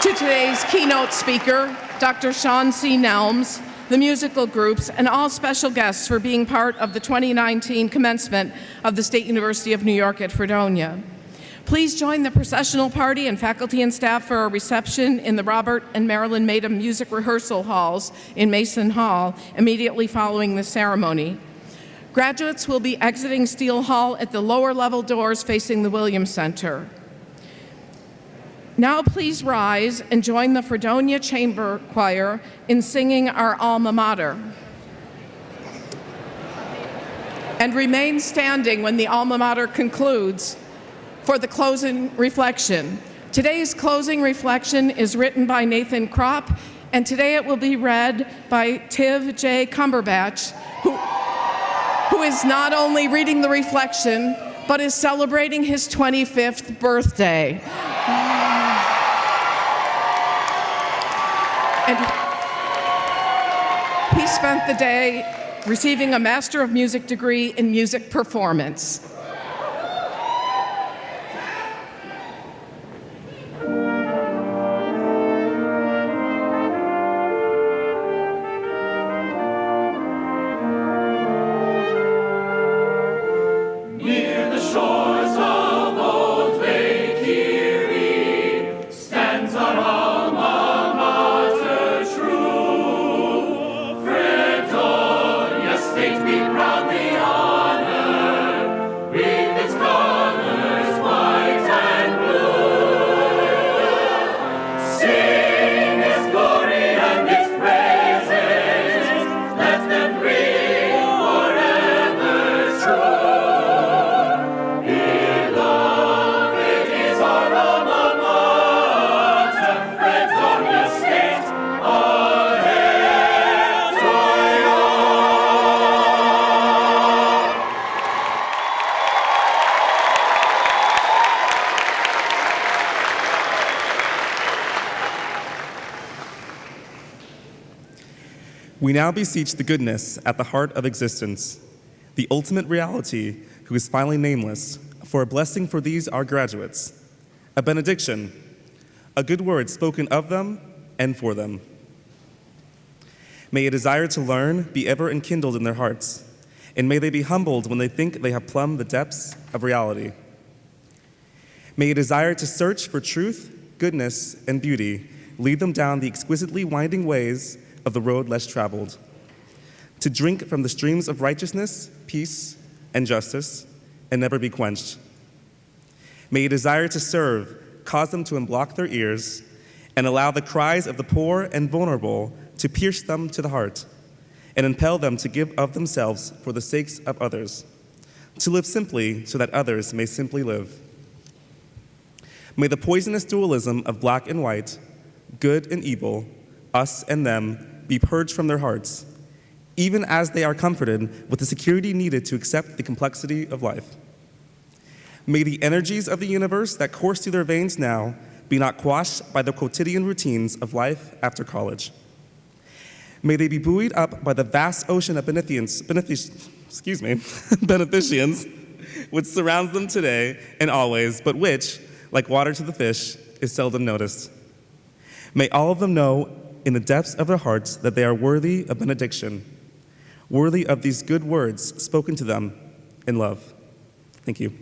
to today's keynote speaker, Dr. Sean C. Nelms, the musical groups, and all special guests for being part of the 2019 commencement of the State University of New York at Fredonia. Please join the processional party and faculty and staff for a reception in the Robert and Marilyn Madam Music Rehearsal Halls in Mason Hall immediately following the ceremony. Graduates will be exiting Steele Hall at the lower level doors facing the Williams Center. Now please rise and join the Fredonia Chamber Choir in singing our alma mater. And remain standing when the alma mater concludes for the closing reflection. Today's closing reflection is written by Nathan Kropp, and today it will be read by Tiv J. Cumberbatch, who is not only reading the reflection, but is celebrating his 25th birthday. And he spent the day receiving a Master of Music degree in music performance. Near the shores of old Lake Erie, We now beseech the goodness at the heart of existence, the ultimate reality who is finally nameless, for a blessing for these our graduates, a benediction, a good word spoken of them and for them. May a desire to learn be ever enkindled in their hearts, and may they be humbled when they think they have plumbed the depths of reality. May a desire to search for truth, goodness, and beauty lead them down the exquisitely winding ways of the road less traveled, to drink from the streams of righteousness, peace, and justice, and never be quenched. May a desire to serve cause them to unblock their ears and allow the cries of the poor and vulnerable to pierce them to the heart and impel them to give of themselves for the sakes of others, to live simply so that others may simply live. May the poisonous dualism of black and white, good and evil, us and them, be purged from their hearts, even as they are comforted with the security needed to accept the complexity of life. May the energies of the universe that course through their veins now be not quashed by the quotidian routines of life after college. May they be buoyed up by the vast ocean of beneficence which surrounds them today and always, but which, like water to the fish, is seldom noticed. May all of them know in the depths of their hearts that they are worthy of benediction, worthy of these good words spoken to them in love. Thank you.